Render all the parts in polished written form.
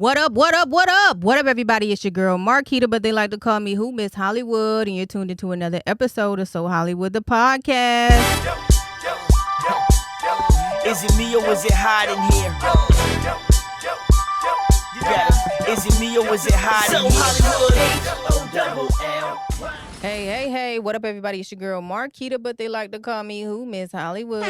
What up, what up, what up? What up, everybody? It's your girl, Marquita, but they like to call me Who Miss Hollywood, and you're tuned into another episode of So Hollywood, the podcast. Is it me or is it hot in here? You got it. Is it me or is it hot in here? H-O-double-L. Hey, what up, everybody? It's your girl, Marquita, but they like to call me Who Miss Hollywood.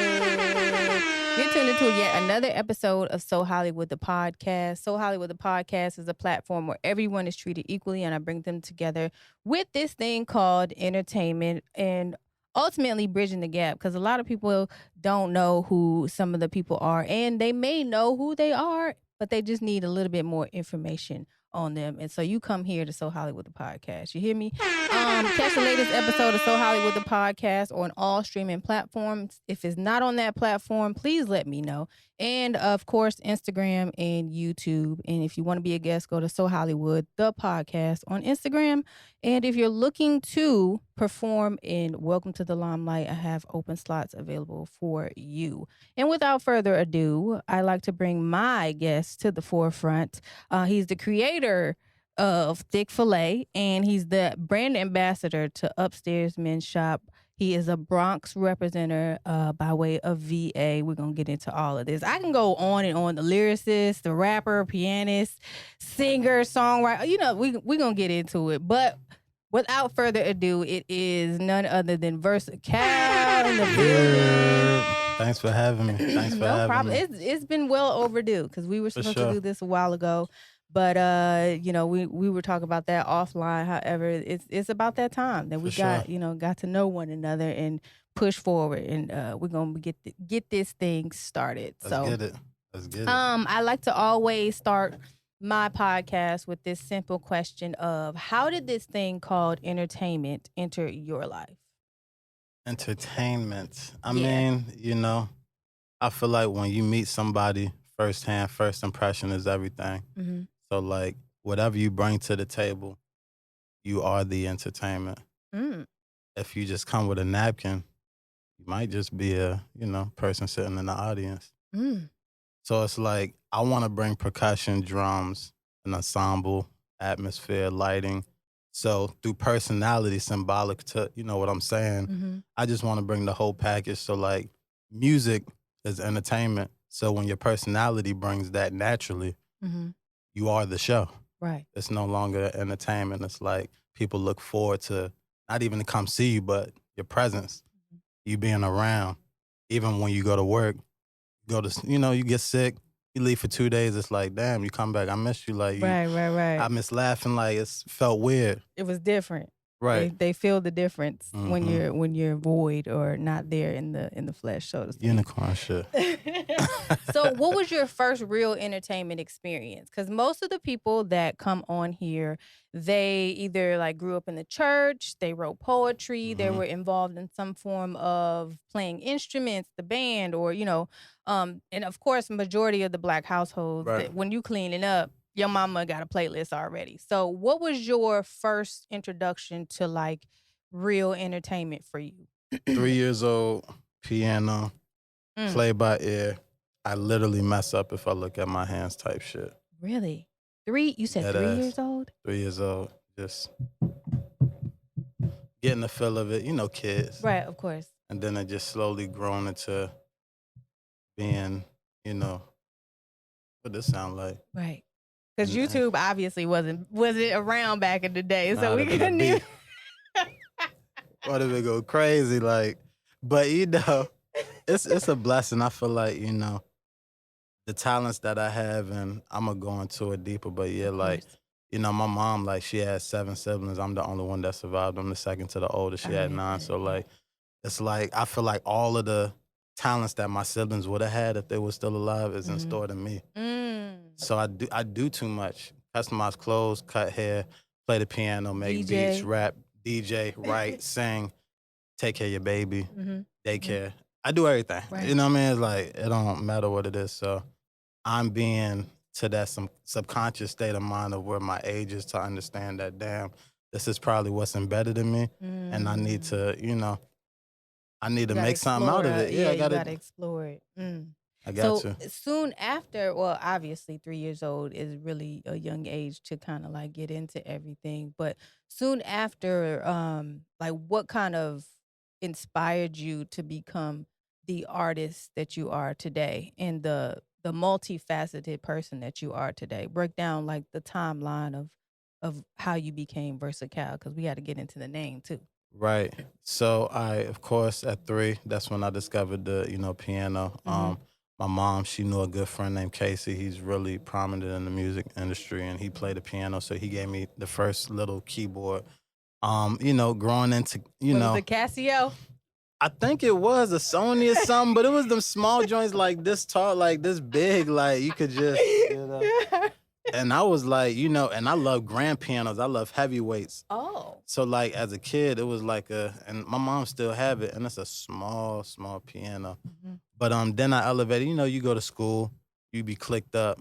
You're tuned into yet another episode of So Hollywood, the podcast. So Hollywood, the podcast is a platform where everyone is treated equally, and I bring them together with this thing called entertainment and ultimately bridging the gap, because a lot of people don't know who some of the people are, and they may know who they are, but they just need a little bit more information on them. And so you come here to So Hollywood, the podcast. You hear me? Catch the latest episode of So Hollywood, the podcast on all streaming platforms. If it's not on that platform, please let me know. And of course, Instagram and YouTube. And if you want to be a guest, go to So Hollywood, the podcast on Instagram. And if you're looking to perform in Welcome to the Limelight, I have open slots available for you. And without further ado, I like to bring my guest to the forefront. He's the creator of Thickfila, and he's the brand ambassador to Upstairs Men's Shop. He is a Bronx representative by way of VA. We're going to get into all of this. I can go on and on. The lyricist, the rapper, pianist, singer, songwriter. You know, we're going to get into it. But without further ado, it is none other than Versakyle in the building. Thanks for having me. No problem. It's been well overdue, because we were supposed to do this a while ago. But you know, we were talking about that offline. However, it's about that time that we got to know one another and push forward, and we're gonna get this thing started. Let's get it. I like to always start my podcast with this simple question of, how did this thing called entertainment enter your life? Entertainment. I mean, I feel like when you meet somebody firsthand, first impression is everything. Mm-hmm. So, like, whatever you bring to the table, you are the entertainment. Mm. If you just come with a napkin, you might just be a, person sitting in the audience. Mm. So it's like, I want to bring percussion, drums, an ensemble, atmosphere, lighting. So through personality, symbolic to, you know what I'm saying? Mm-hmm. I just want to bring the whole package. So, like, music is entertainment. So when your personality brings that naturally, Mm-hmm. you are the show. Right. It's no longer entertainment. It's like people look forward to not even to come see you, but your presence, you being around. Even when you go to work, you get sick, you leave for 2 days. It's like, damn, you come back. I miss you. Like, Right. I miss laughing. Like, it felt weird. It was different. Right. They feel the difference Mm-hmm. when you're void or not there in the flesh, so to speak. Unicorn shit. So what was your first real entertainment experience? Because most of the people that come on here, they either like grew up in the church, they wrote poetry, they were involved in some form of playing instruments, the band, or and of course, majority of the Black households, Right. when you cleaning up, your mama got a playlist already. So what was your first introduction to like real entertainment for you? 3 years old, piano, play by ear. I literally mess up if I look at my hands type shit. Really? You said Dead 3 ass. years old? 3 years old, just getting the feel of it, kids. Right, of course. And then it just slowly grown into being, what this sound like? Right. Because YouTube obviously wasn't around back in the day, so we that'd couldn't be- even. What if it go crazy? Like, but it's a blessing. I feel like, the talents that I have, and I'm gonna go into it deeper, but yeah, like, my mom, like, she had 7 siblings. I'm the only one that survived. I'm the second to the oldest. She had 9. So, like, it's like, I feel like all of the talents that my siblings would have had if they were still alive is installed in me. So I do too much. Customize clothes, cut hair, play the piano, make DJ. beats, rap, DJ, write, sing, take care of your baby, daycare. I do everything. Right. You know what I mean? It's like, it don't matter what it is. So I'm being to that some subconscious state of mind of where my age is to understand that, damn, this is probably what's embedded in me. And I need to, I need to make something out of it. Yeah, I you gotta gotta explore it. I got So you. soon after, well, obviously 3 years old is really a young age to kind of like get into everything. But soon after, like what kind of inspired you to become the artist that you are today and the multifaceted person that you are today? Break down like the timeline of how you became Versakyle, because we got to get into the name too. Right. So of course, at 3, that's when I discovered the, piano. My mom, she knew a good friend named Casey. He's really prominent in the music industry, and he played the piano. So he gave me the first little keyboard. Growing into, What was the Casio? I think it was a Sony or something, but it was them small joints like this tall, like this big, like you could just, And I was like, and I love grand pianos. I love heavyweights. Oh. So like as a kid, it was like and my mom still have it, and it's a small, small piano. But then I elevated. You go to school, you be clicked up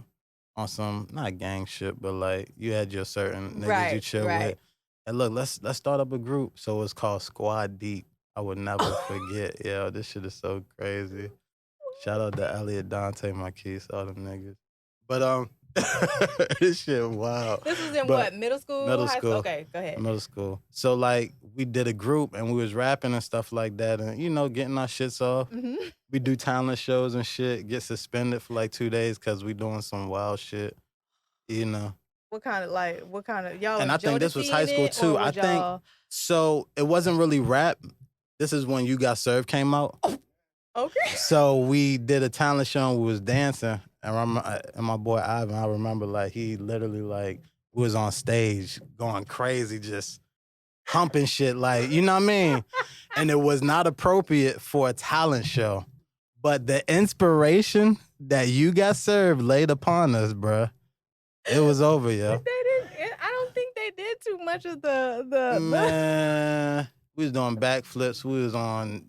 on some not gang shit, but like you had your certain niggas you chill with. And look, let's start up a group. So it's called Squad Deep. I would never forget. Yo, this shit is so crazy. Shout out to Elliot, Dante, Marquise, all them niggas. But this shit wow. This was in what, middle school? Middle high school. Okay, go ahead. Middle school. So like we did a group and we was rapping and stuff like that, and getting our shits off. We do talent shows and shit. Get suspended for like 2 days because we doing some wild shit. What kind of y'all? And I think this was high school too. I think so. It wasn't really rap. This is when You Got Served came out. Okay. So we did a talent show and we was dancing. And my boy Ivan, I remember like he literally like was on stage going crazy, just humping shit like, you know what I mean? And it was not appropriate for a talent show. But the inspiration that You Got Served laid upon us, bruh. It was over, yo. I don't think they did too much of the Man, we was doing backflips. We was on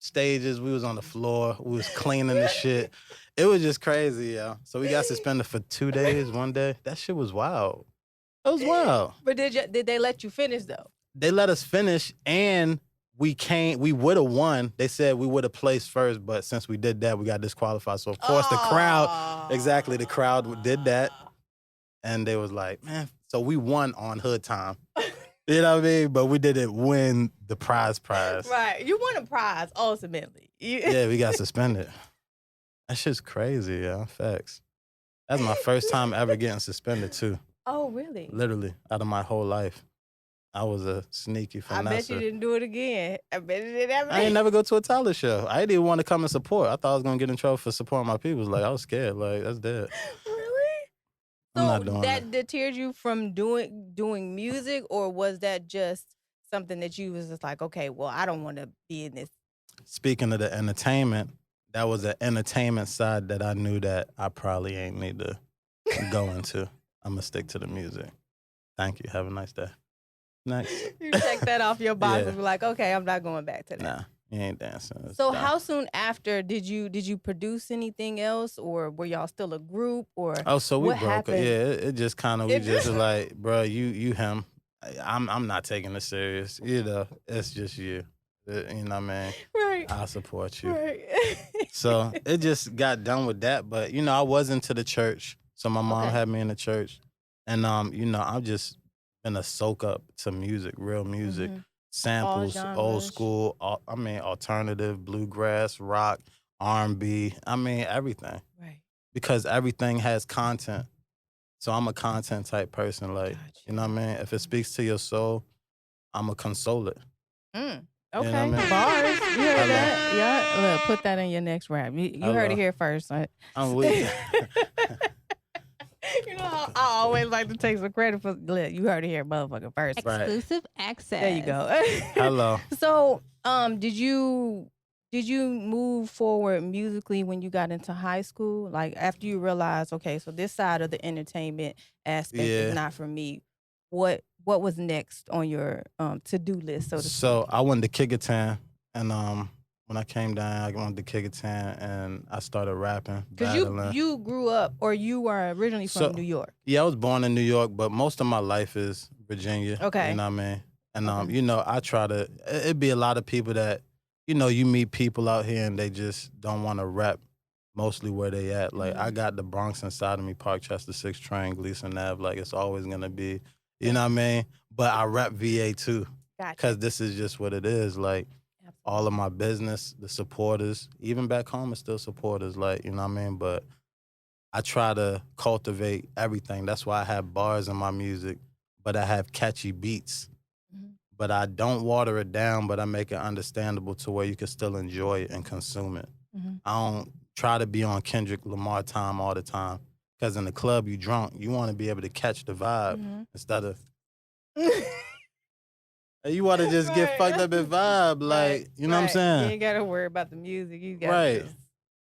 stages. We was on the floor. We was cleaning the shit. It was just crazy, yo. So we got suspended for 2 days, 1 day. That shit was wild. It was wild. But did they let you finish though? They let us finish, and we would have won. They said we would have placed first, but since we did that, we got disqualified. So of course the crowd did that. And they was like, man, so we won on hood time. You know what I mean? But we didn't win the prize. Right. You won a prize, ultimately. Yeah, we got suspended. That shit's crazy, yeah. Facts. That's my first time ever getting suspended, too. Oh, really? Literally, out of my whole life. I was a sneaky finesser. I bet you didn't do it again. I bet you didn't ever. I ain't never go to a talent show. I didn't even want to come and support. I thought I was going to get in trouble for supporting my people. Like, I was scared. Like, that's dead. Really? I'm not doing that deterred you from doing music, or was that just something that you was just like, okay, well, I don't want to be in this? Speaking of the entertainment, that was an entertainment side that I knew that I probably ain't need to go into. I'm going to stick to the music. Thank you. Have a nice day. Next. You check that off your box and be like, okay, I'm not going back to that. Nah, you ain't dancing. So how soon after did you produce anything else, or were y'all still a group, or so we broke happened? up. Yeah, it just kind of, we just like, bro, you him. I'm not taking it serious. It's just you. You know what I mean? Right. I support you. Right. So it just got done with that. But, I was into the church. So my mom had me in the church. And, I've just been a soak up to music, real music, samples, old school, alternative, bluegrass, rock, R&B. Everything. Right. Because everything has content. So I'm a content type person. Like, you know what I mean? If it speaks to your soul, I'm going to console it. Okay, you know what I mean? Bars. You heard that? Yeah. Look, put that in your next rap. You heard it here first. I'm with You know, I always like to take some credit for. Look, you heard it here, motherfucker, first. Right. Exclusive access. There you go. Hello. So, did you move forward musically when you got into high school? Like after you realized, okay, so this side of the entertainment aspect is not for me. What was next on your to-do list, so to speak? So I went to Kickertown, and when I came down, I went to Kickertown, and I started rapping. Because you grew up, or you were originally from New York? Yeah, I was born in New York, but most of my life is Virginia. Okay. You know what I mean? And, I try to, it'd be a lot of people that, you meet people out here and they just don't want to rep mostly where they at. Like, I got the Bronx inside of me, Parkchester 6 train, Gleason Ave. Like, it's always going to be, you know what I mean? But I rep VA too. Gotcha. Because this is just what it is. Like, all of my business, the supporters, even back home, is still supporters. Like, you know what I mean? But I try to cultivate everything. That's why I have bars in my music, but I have catchy beats. But I don't water it down, but I make it understandable to where you can still enjoy it and consume it. I don't try to be on Kendrick Lamar time all the time. Because in the club, you drunk, you want to be able to catch the vibe instead of... You want to just get fucked up in vibe. Like, you know what I'm saying? You ain't got to worry about the music. You got Right. Just...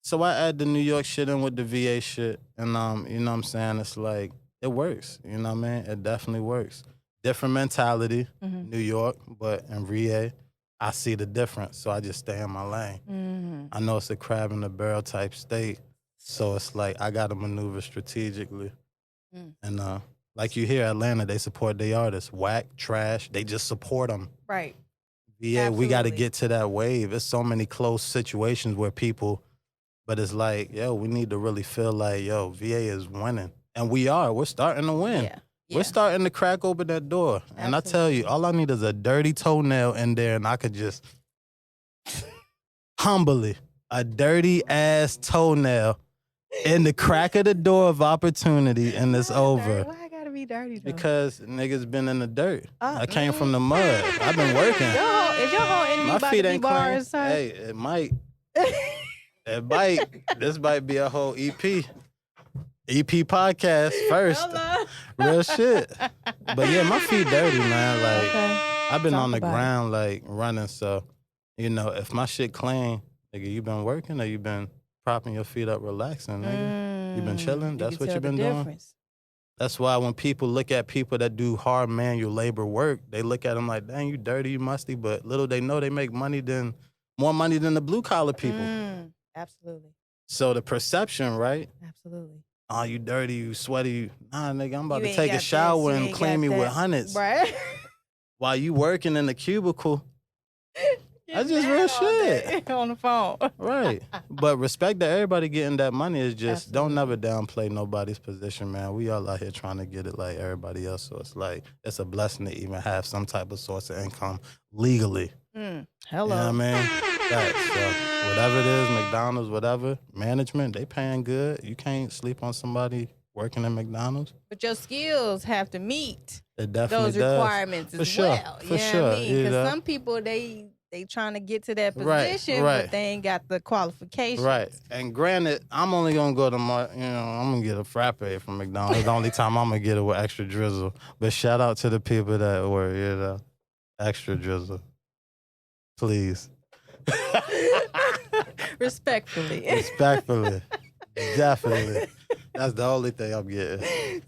So I add the New York shit in with the VA shit. And, you know what I'm saying? It's like, it works. You know what I mean? It definitely works. Different mentality, New York, but in VA, I see the difference. So I just stay in my lane. I know it's a crab in the barrel type state. So it's like, I got to maneuver strategically. And like you hear, Atlanta, they support their artists. Whack, trash, they just support them. Right. VA, Absolutely. we got to get to that wave. There's so many close situations where people, but it's like, yo, we need to really feel like, yo, VA is winning. And we are. We're starting to win. Yeah. We're starting to crack open that door. Absolutely. And I tell you, all I need is a dirty toenail in there and I could just humbly, a dirty ass toenail in the crack of the door of opportunity and it's over. Why I gotta be dirty though? Because niggas been in the dirt. I came from the mud. I've been working. Is your whole enemy My about feet to be ain't clean. bars, son? Hey, it might. It might. This might be a whole EP. EP podcast first. Hello. Real shit. But yeah, my feet dirty, man. Like, I've been Talk on the about ground, like, running. So, you know, if my shit clean, nigga, you been working or you been propping your feet up, relaxing, nigga? You been chilling? That's what you been doing? That's why when people look at people that do hard manual labor work, they look at them like, dang, you dirty, you musty. But little they know they make more money than the blue collar people. Absolutely. So the perception, right? Absolutely. Oh, you dirty, you sweaty. Nah, nigga, I'm about You to ain't take a got shower this, you and ain't clean got me with that. hundreds. Right. While you working in the cubicle. That's just real shit. On the phone. Right. But respect that everybody getting that money is just, Absolutely. don't never downplay nobody's position, man. We all out here trying to get it like everybody else. So it's like, it's a blessing to even have some type of source of income legally. Hello. You know what I mean? Facts. So whatever it is, McDonald's, whatever, management, they paying good. You can't sleep on somebody working at McDonald's. But your skills have to meet It definitely those does. requirements For as sure. well. For You know sure. what I mean? You Because know? some people, they trying to get to that Right, position, right. but they ain't got the qualifications. Right. And granted, I'm only going to go to I'm going to get a frappe from McDonald's. It's the only time I'm going to get it with extra drizzle. But shout out to the people that were, extra drizzle. Please. Respectfully. Respectfully. Definitely. That's the only thing I'm getting.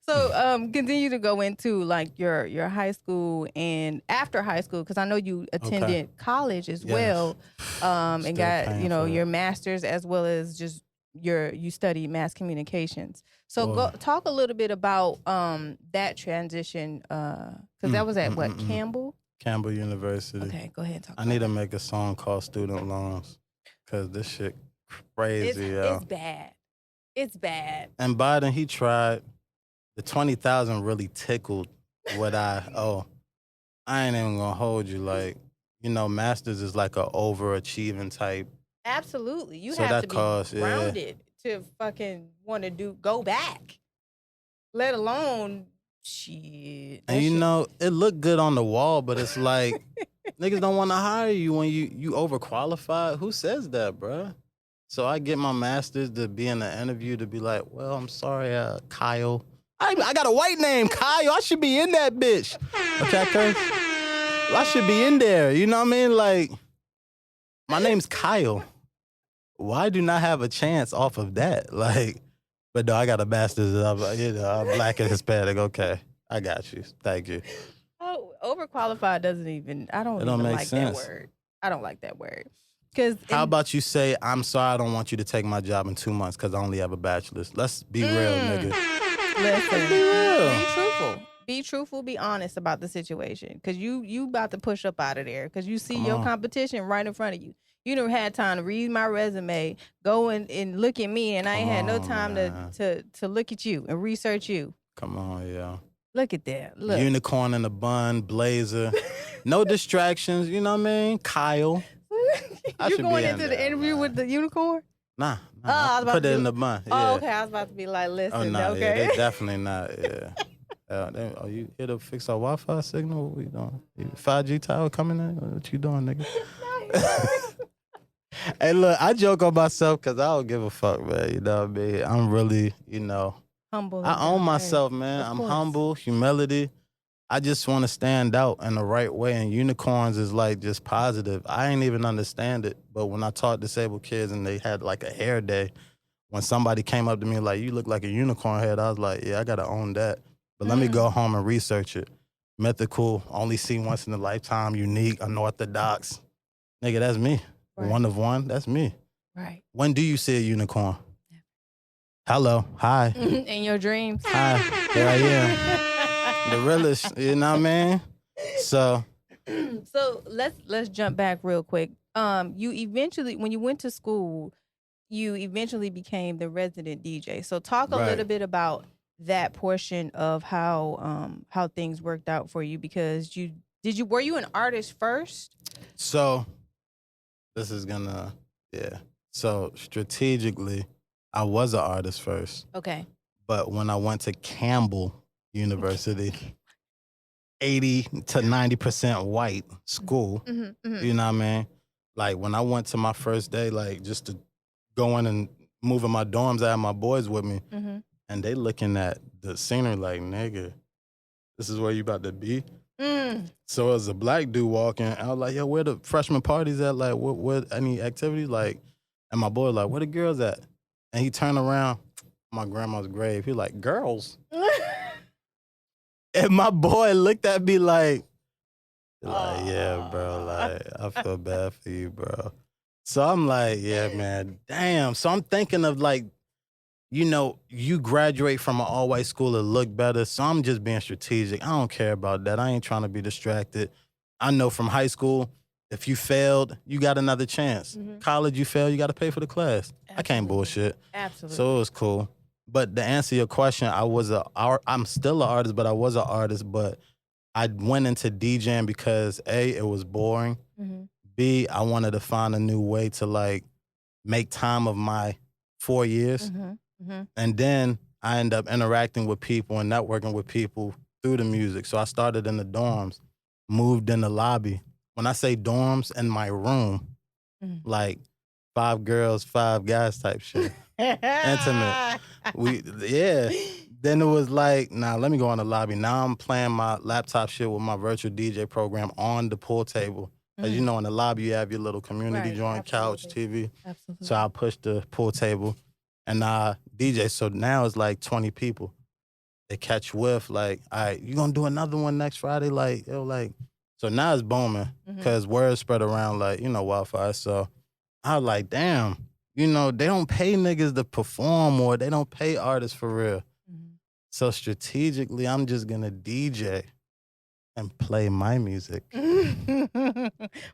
So continue to go into like your high school and after high school, because I know you attended college as well, and Still got paying for your it. master's as well as just you studied mass communications. So Boy. talk a little bit about that transition, because that was at what, Campbell? Campbell University. Okay, go ahead and talk. I need to make a song called Student Loans because this shit crazy, yo. It's bad. It's bad. And Biden, he tried. The 20,000 really tickled what I ain't even gonna hold you. Like, masters is like a overachieving type. Absolutely. You So have that to be costs, yeah. grounded to fucking want to go back. Let alone shit. And it looked good on the wall, but it's like niggas don't want to hire you when you overqualified. Who says that, bruh? So I get my master's to be in the interview to be like, well, I'm sorry, Kyle. I got a white name, Kyle. I should be in that bitch. Okay, cuz? I should be in there. You know what I mean? Like, my name's Kyle. Why do not have a chance off of that? Like, but no, I got a master's. I'm black and Hispanic. Okay, I got you. Thank you. Oh, overqualified doesn't even. I don't It even don't make like sense. that word. I don't like that word. Because How about you say, I'm sorry, I don't want you to take my job in 2 months because I only have a bachelor's. Let's be real, nigga. Listen, be real. be truthful. Be truthful, be honest about the situation. Because you about to push up out of there. Because you see your competition right in front of you. You never had time to read my resume, go and look at me, and I ain't had no time to look at you and research you. Come on, yo. Look at that. Look. Unicorn in a bun, blazer. No distractions, you know what I mean? Kyle. You going into the interview with the unicorn? Nah. I was about put to it in the bun. Yeah. Oh, okay. I was about to be like, listen, Oh, no, okay. yeah, they definitely not, yeah. Are you here to fix our Wi-Fi signal? What we doing? 5G tower coming in? What you doing, nigga? Hey, look, I joke on myself because I don't give a fuck, man. You know what I mean? I'm really, humble. I own myself, man. I'm humble, humility. I just want to stand out in the right way, and unicorns is like just positive. I ain't even understand it, but when I taught disabled kids and they had like a hair day, when somebody came up to me like, you look like a unicorn head, I was like, yeah, I got to own that. But let me go home and research it. Mythical, only seen once in a lifetime, unique, unorthodox. Nigga, that's me. Right. One of one, that's me. Right. When do you see a unicorn? Hello, hi. In your dreams. Hi, here I am. The realest, you know what I mean? So let's jump back real quick. You eventually, when you went to school, you eventually became the resident DJ. So talk a little bit about that portion of how things worked out for you, because were you an artist first? So this is gonna So strategically, I was an artist first. Okay. But when I went to Campbell University, 80 to 90% white school, you know what I mean? Like when I went to my first day, like just to go in and moving my dorms, I had my boys with me. And they looking at the scenery like, nigga, this is where you about to be? So as a black dude walking, I was like, yo, where the freshman parties at? Like, what any activities? Like, and my boy like, where the girls at? And he turned around, my grandma's grave. He like, girls? And my boy looked at me like, yeah, bro, like, I feel bad for you, bro. So I'm like, yeah, man, damn. So I'm thinking of like, you graduate from an all-white school to look better, so I'm just being strategic. I don't care about that. I ain't trying to be distracted. I know from high school, if you failed, you got another chance. College, you failed, you got to pay for the class. Absolutely. I can't bullshit. Absolutely. So it was cool. But to answer your question, I'm still an artist, but I was an artist, but I went into DJing because A, it was boring. B, I wanted to find a new way to like make time of my 4 years. And then I ended up interacting with people and networking with people through the music. So I started in the dorms, moved in the lobby. When I say dorms, in my room, like 5 girls, 5 guys type shit. Intimate. Then it was like, nah, let me go in the lobby. Now I'm playing my laptop shit with my virtual DJ program on the pool table. As you know, in the lobby, you have your little community joint, couch, TV. Absolutely. So I pushed the pool table and DJ. So now it's like 20 people. They catch whiff, like, all right, you gonna do another one next Friday? Like, so now it's booming because word spread around like, wildfire. So I was like, damn, they don't pay niggas to perform, or they don't pay artists for real. So strategically, I'm just gonna DJ and play my music.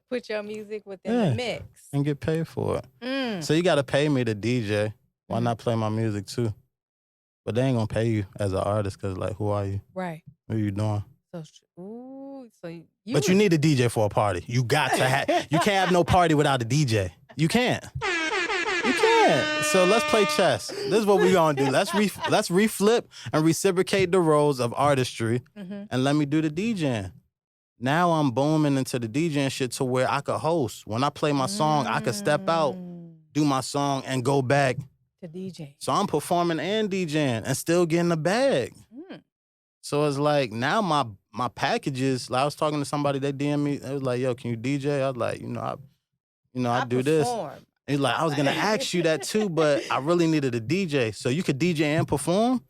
Put your music within the mix. And get paid for it. So you gotta pay me to DJ. Why not play my music too? But they ain't gonna pay you as an artist because, like, who are you? Right. What are you doing? But you need a DJ for a party. You got to have. You can't have no party without a DJ. You can't. You can't. So let's play chess. This is what we're gonna do. Let's reflip and reciprocate the roles of artistry, and let me do the DJing. Now I'm booming into the DJing shit to where I could host. When I play my song, I could step out, do my song, and go back to DJ. So I'm performing and DJing and still getting the bag. So it's like now my packages. Like I was talking to somebody, they DM me. It was like, "Yo, can you DJ?" I was like, I do this. He's like, I was gonna ask you that too, but I really needed a DJ. So you could DJ and perform?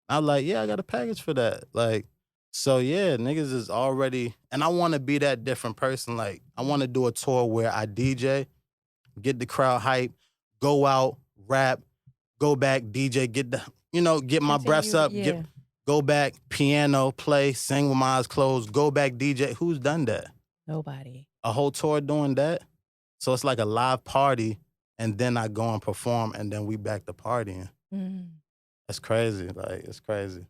I was like, yeah, I got a package for that. Like, so yeah, niggas is already, and I wanna be that different person. Like, I wanna do a tour where I DJ, get the crowd hype, go out, rap, go back, DJ, get my breaths up, go back, piano, play, sing with my eyes closed, go back, DJ. Who's done that? Nobody. A whole tour doing that? So it's like a live party, and then I go and perform, and then we back to partying. That's crazy. Like, it's crazy.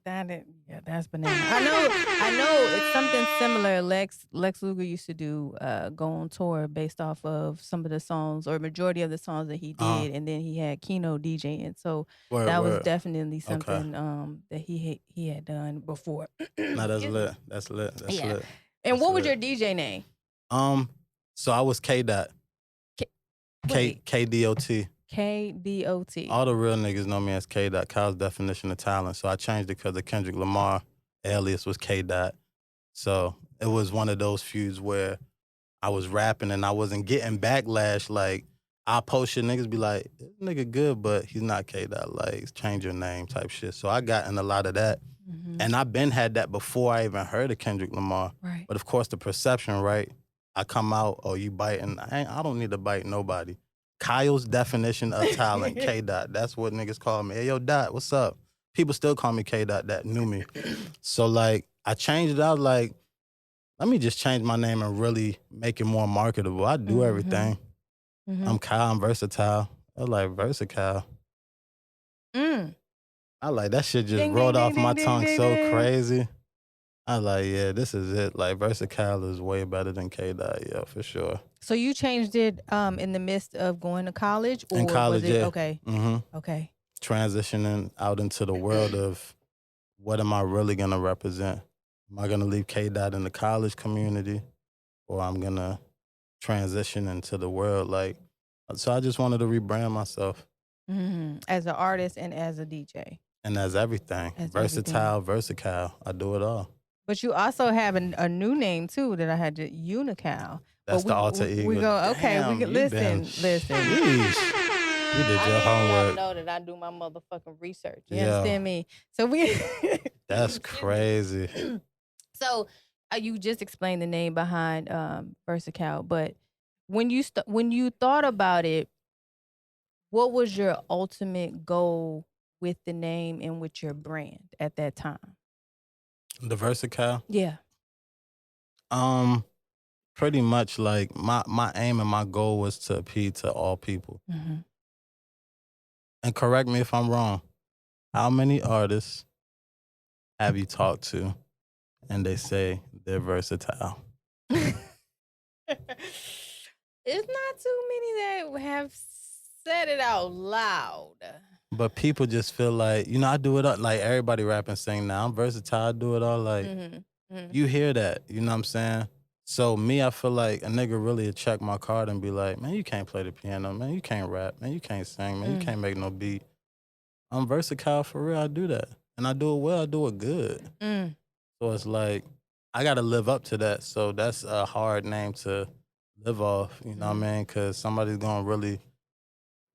That's bananas. I know it's something similar. Lex Luger used to do go on tour based off of some of the songs or majority of the songs that he did, and then he had Keno DJing. So that was definitely something that he had done before. No, that's lit. That's lit. That's lit. And what was your DJ name? So I was K Dot. KDOT. KDOT. All the real niggas know me as K Dot, Kyle's definition of talent. So I changed it because the Kendrick Lamar alias was K Dot. So it was one of those feuds where I was rapping and I wasn't getting backlash. Like, I post shit, niggas be like, this nigga good, but he's not K Dot. Like, change your name type shit. So I got in a lot of that. And I've been had that before I even heard of Kendrick Lamar. Right. But of course, the perception, right? I come out, oh, you biting. I don't need to bite nobody. Kyle's definition of talent, K Dot. That's what niggas call me. Hey, yo, Dot, what's up? People still call me K Dot that knew me. So, like, I changed it out. Like, let me just change my name and really make it more marketable. I do everything. I'm Kyle, I'm Versatile. I like Versakyle. I like that shit just rolled off my tongue so crazy. I like, yeah, this is it. Like, Versakyle is way better than K Dot, yeah, for sure. So you changed it in the midst of going to college? Or in college, was it, yeah. Okay. Okay. Transitioning out into the world of what am I really going to represent? Am I going to leave K Dot in the college community, or I'm going to transition into the world? Like, so I just wanted to rebrand myself. As an artist and as a DJ. And as everything. Versakyle. I do it all. But you also have a new name too that I had to Unical. That's the alter ego. We go, okay, Damn, we can listen. Yeesh. You did your homework. I know that I do my motherfucking research. You understand me? So we. That's crazy. So you just explained the name behind Versakyle, but when you thought about it, what was your ultimate goal with the name and with your brand at that time? The Versakyle? Yeah. Pretty much like my aim and my goal was to appeal to all people. And correct me if I'm wrong. How many artists have you talked to and they say they're versatile? It's not too many that have said it out loud. But people just feel like, you know, I do it all. Like, everybody rap and sing now. I'm versatile, I do it all. Like, you hear that, you know what I'm saying? So me, I feel like a nigga really would check my card and be like, man, you can't play the piano, man, you can't rap, man, you can't sing, man, you can't make no beat. I'm versatile for real, I do that. And I do it well, I do it good. So it's like, I gotta live up to that. So that's a hard name to live off, you know what I mean? Because somebody's gonna really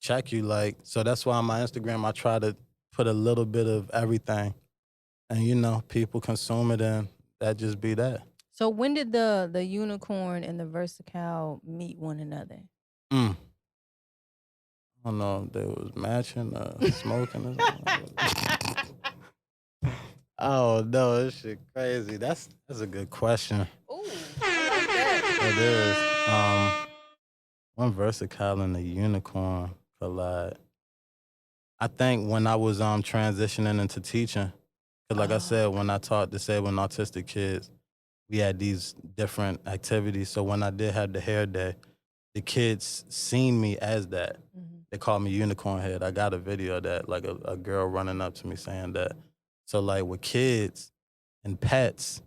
check you, like, so that's why on my Instagram, I try to put a little bit of everything. And, you know, people consume it and that just be that. So when did the unicorn and the Versakyle meet one another? I don't know if they was matching or smoking or something. Oh, no, this shit crazy. That's a good question. Ooh, I like that. It is. When Versakyle and the unicorn collide, I think when I was transitioning into teaching, because like I said, when I taught disabled and autistic kids, we had these different activities. So when I did have the hair day, the kids seen me as that. They called me Unicorn Head. I got a video of that, like a girl running up to me saying that. So like with kids and pets,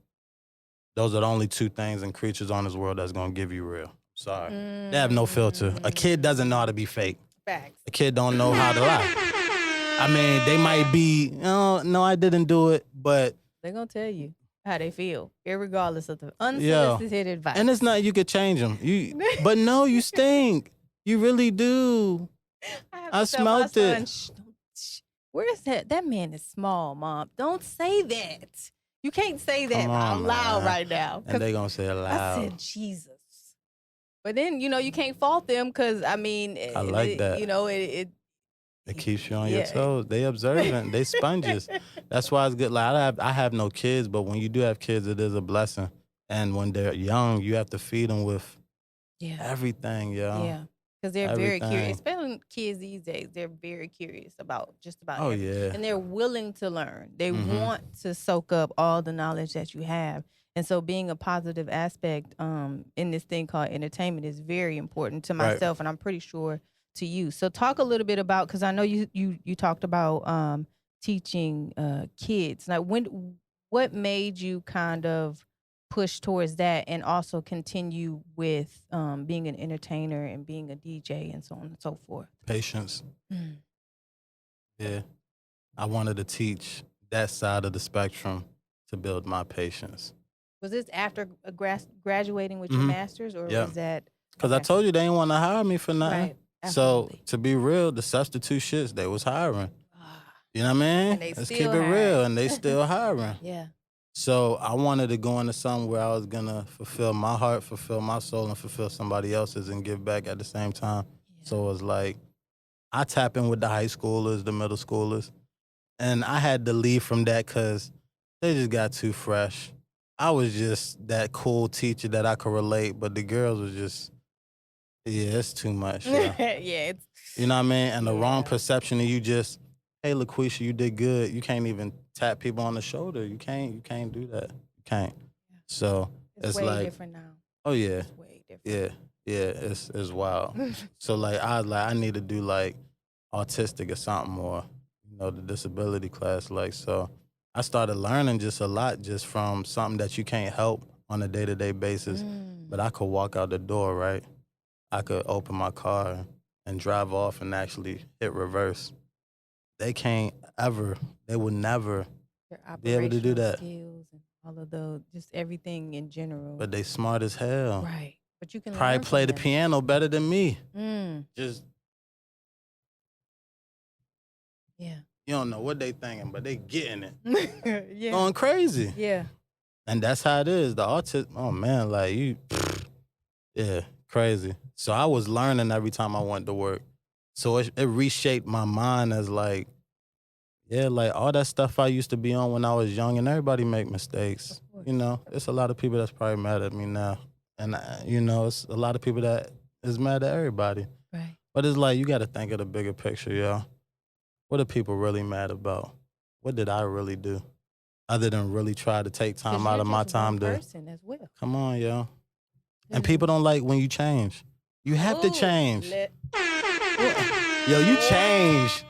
those are the only two things and creatures on this world that's gonna give you real. Sorry. They have no filter. A kid doesn't know how to be fake. Facts. A kid don't know how to lie. I mean, they might be, oh, no, I didn't do it, but They're gonna tell you how they feel, irregardless of the unsolicited advice. And it's not you could change them. But no, you stink. You really do. I smelt it. Where's that? That man is small, Mom. Don't say that. You can't say that out loud right now. And they gonna say it loud. I said Jesus. But then, you know, you can't fault them because, I mean, I like that. You know, it keeps you on your toes. They observant. They sponges. That's why it's good. Like I have no kids, but when you do have kids, it is a blessing. And when they're young, you have to feed them with everything, yo. Yeah. Because they're very curious, Everything. especially kids these days. They're very curious about just about Oh, everything. yeah. And they're willing to learn. They Mhm. want to soak up all the knowledge that you have. And so being a positive aspect in this thing called entertainment is very important to Right. myself, and I'm pretty sure to you. So talk a little bit about, because I know you talked about teaching kids. Like what made you kind of push towards that and also continue with being an entertainer and being a DJ and so on and so forth? Patience. Yeah. I wanted to teach that side of the spectrum to build my patience. Was this after graduating with your Mhm. master's, or Yeah. was that? Because I Okay. told you they didn't want to hire me for nothing. Right. So, Absolutely. to be real, the substitute shits, they was hiring. Ah, You know what I mean? And they Let's still keep it real. hiring. And they still hiring. Yeah. So I wanted to go into something where I was going to fulfill my heart, fulfill my soul, and fulfill somebody else's and give back at the same time. Yeah. So it was like, I tap in with the high schoolers, the middle schoolers. And I had to leave from that because they just got too fresh. I was just that cool teacher that I could relate, but the girls was just, yeah, it's too much. Yeah. Yeah. It's, You know what I mean? And the wrong Yeah. perception of you just, hey, LaQuisha, you did good. You can't even tap people on the shoulder. You can't do that. You can't. So it's way like, different now. oh yeah, It's way different. yeah, it's wild. So like I was like, I need to do like autistic or something, or the disability class. Like, so I started learning just a lot just from something that you can't help on a day-to-day basis. But I could walk out the door, right? I could open my car and drive off and actually hit reverse. They can't ever, they would never Your be able to do operational that. skills and all of the just everything in general. But they smart as hell. Right. But you can Probably learn play from the them. piano better than me. Just, Yeah. you don't know what they thinking, but they getting it. Yeah. Going crazy. Yeah. And that's how it is. The autism, oh man, like you, yeah, crazy. So I was learning every time I went to work. So it reshaped my mind as like, yeah, like all that stuff I used to be on when I was young, and everybody make mistakes. Of You course. it's a lot of people that's probably mad at me now. And, it's a lot of people that is mad at everybody. Right. But it's like, you got to think of the bigger picture, yo. What are people really mad about? What did I really do? Other than really try to take 'Cause time out you're of my just one time to, person as well. come on, yo. You're And just people don't like when you change. You have to Ooh, change. let- Yo, you change.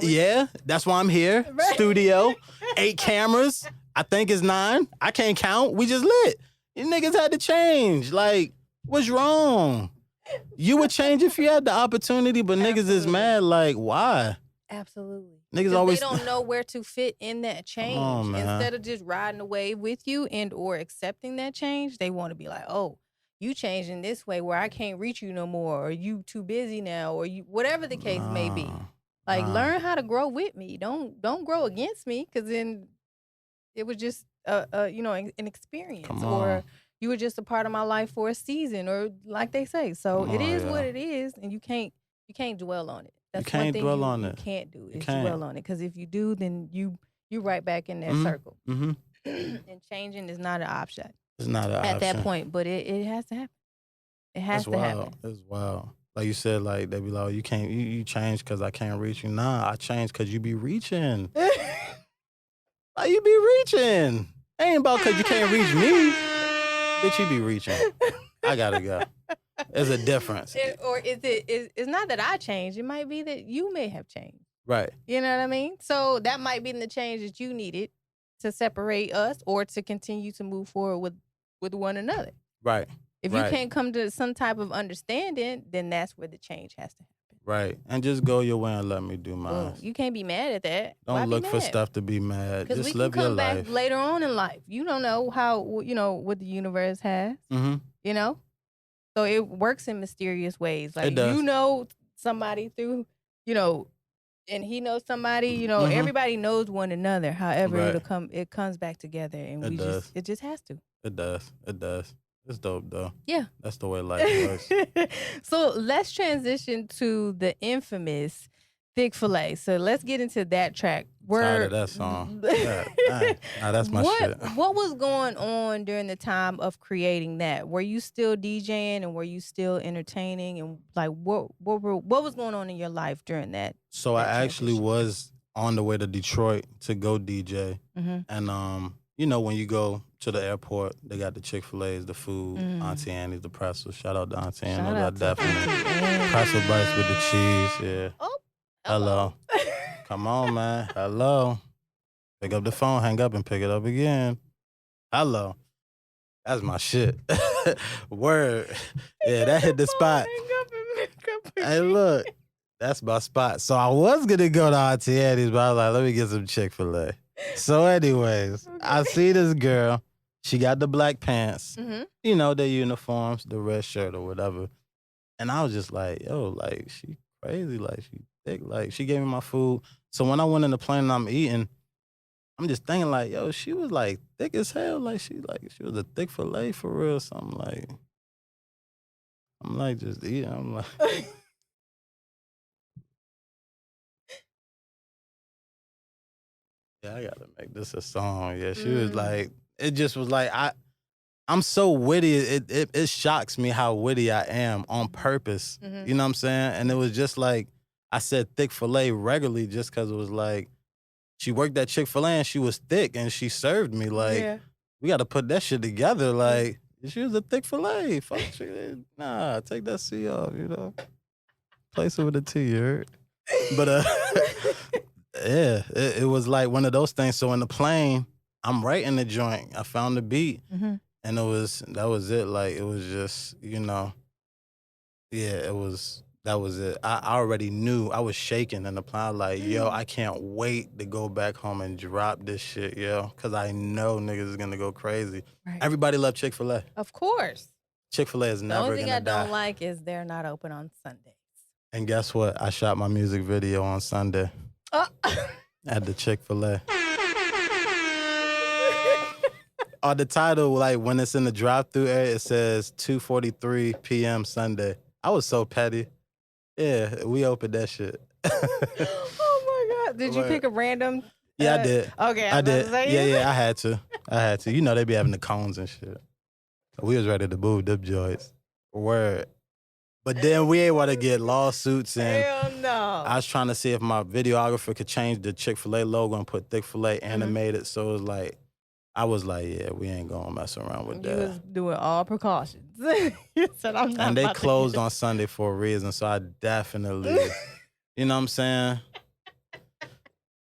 Yeah, that's why I'm here. Right. Studio, 8 cameras. I think it's 9. I can't count. We just lit. You niggas had to change. Like, what's wrong? You would change if you had the opportunity, but niggas is Absolutely. mad. Like, why? Absolutely. Niggas 'Cause always they don't know where to fit in that change. on, man. Instead of just riding the wave with you and or accepting that change, they want to be like, oh, you changed in this way where I can't reach you no more, or you too busy now, or you whatever the case may be. Nah, Like nah. learn how to grow with me. Don't grow against me, because then it was just an experience, Come or on. you were just a part of my life for a season, or like they say. So Come it on, is what yeah. it is, and you can't dwell on it. That's one can't thing dwell you, on you it. can't do is can't. dwell on it, because if you do, then you right back in that Mhm. circle. Mm-hmm. And changing is not an option It's not an at option. that point, but it has to happen. It has It's to wild. happen. It's wild. Like you said, like they be like, oh, you can't, you change because I can't reach you. Nah, I change because you be reaching. Like you be reaching. Ain't about because you can't reach me. Bitch, you be reaching. I gotta go. There's a difference. Or it's not that I changed. It might be that you may have changed. Right. You know what I mean? So that might be the change that you needed to separate us or to continue to move forward with one another. Right. If Right. you can't come to some type of understanding, then that's where the change has to happen. Right. And just go your way and let me do mine. Well, you can't be mad at that. Why Don't be look for mad? stuff to be mad. Because Just we live can your come back life. later on in life. You don't know how, what the universe has, Mm-hmm. you know? So it works in mysterious ways. Like, It does. you know somebody through, and he knows somebody, Mhm. everybody knows one another. However, Right. it comes back together, and It does. it just has to. It does. It does. It's dope though. Yeah. That's the way life works. So let's transition to the infamous Thickfila. So let's get into that track. Tired of that song. Nah, that's my shit. What was going on during the time of creating that? Were you still DJing and were you still entertaining? And like, what was going on in your life during that? So I actually was on the way to Detroit to go DJ. Mm-hmm. And you know, when you go to the airport, they got the Chick-fil-A's, the food, Auntie Annie's, the pretzels. Shout out to Auntie Annie. I definitely pretzel bites with the cheese. Yeah. Oh, hello. Come on, man. Hello. Pick up the phone, hang up, and pick it up again. Hello. That's my shit. Word. Yeah, that hit the spot. Hey, look. That's my spot. So I was going to go to Auntie Annie's, but I was like, let me get some Chick-fil-A. So anyways, I see this girl. She got the black pants. Mm-hmm. You know, their uniforms, the red shirt or whatever. And I was just like, yo, like, she crazy. Like, she thick. Like, she gave me my food. So when I went in the plane and I'm eating, I'm just thinking like, yo, she was like thick as hell. Like she was a thick fillet for real. So I'm like just eating. I'm like, yeah, I gotta make this a song. Yeah, she was like, it just was like I'm so witty. It shocks me how witty I am on purpose. Mm-hmm. You know what I'm saying? And it was just like I said thick fillet regularly just because it was like. She worked at Chick-fil-A and she was thick and she served me like, we got to put that shit together. Like, she was a thick fillet. Fuck shit. Nah, take that C off, you know. Place it with a T, you heard? But, yeah, it was like one of those things. So in the plane, I'm writing the joint. I found the beat and that was it. Like, it was just, you know, yeah, that was it. I already knew. I was shaking in the plane. Like, yo, I can't wait to go back home and drop this shit, yo. Because I know niggas is going to go crazy. Right. Everybody love Chick-fil-A. Of course. Chick-fil-A is never going to die. The only thing I don't like is they're not open on Sundays. And guess what? I shot my music video on Sunday at the Chick-fil-A. On the title, like, when it's in the drive-thru area, it says 2:43 p.m. Sunday. I was so petty. Yeah, we opened that shit. Oh my God. Did you pick a random? Yeah, I did. Okay. I did. Yeah, I had to. You know, they be having the cones and shit. We was ready to move them joints. Word. But then we ain't want to get lawsuits and hell no. I was trying to see if my videographer could change the Chick-fil-A logo and put Thickfila animated. So it was like, I was like, yeah, we ain't gonna mess around with that. You was doing all precautions. You said, I'm not. And they closed on Sunday for a reason, so I definitely, you know what I'm saying?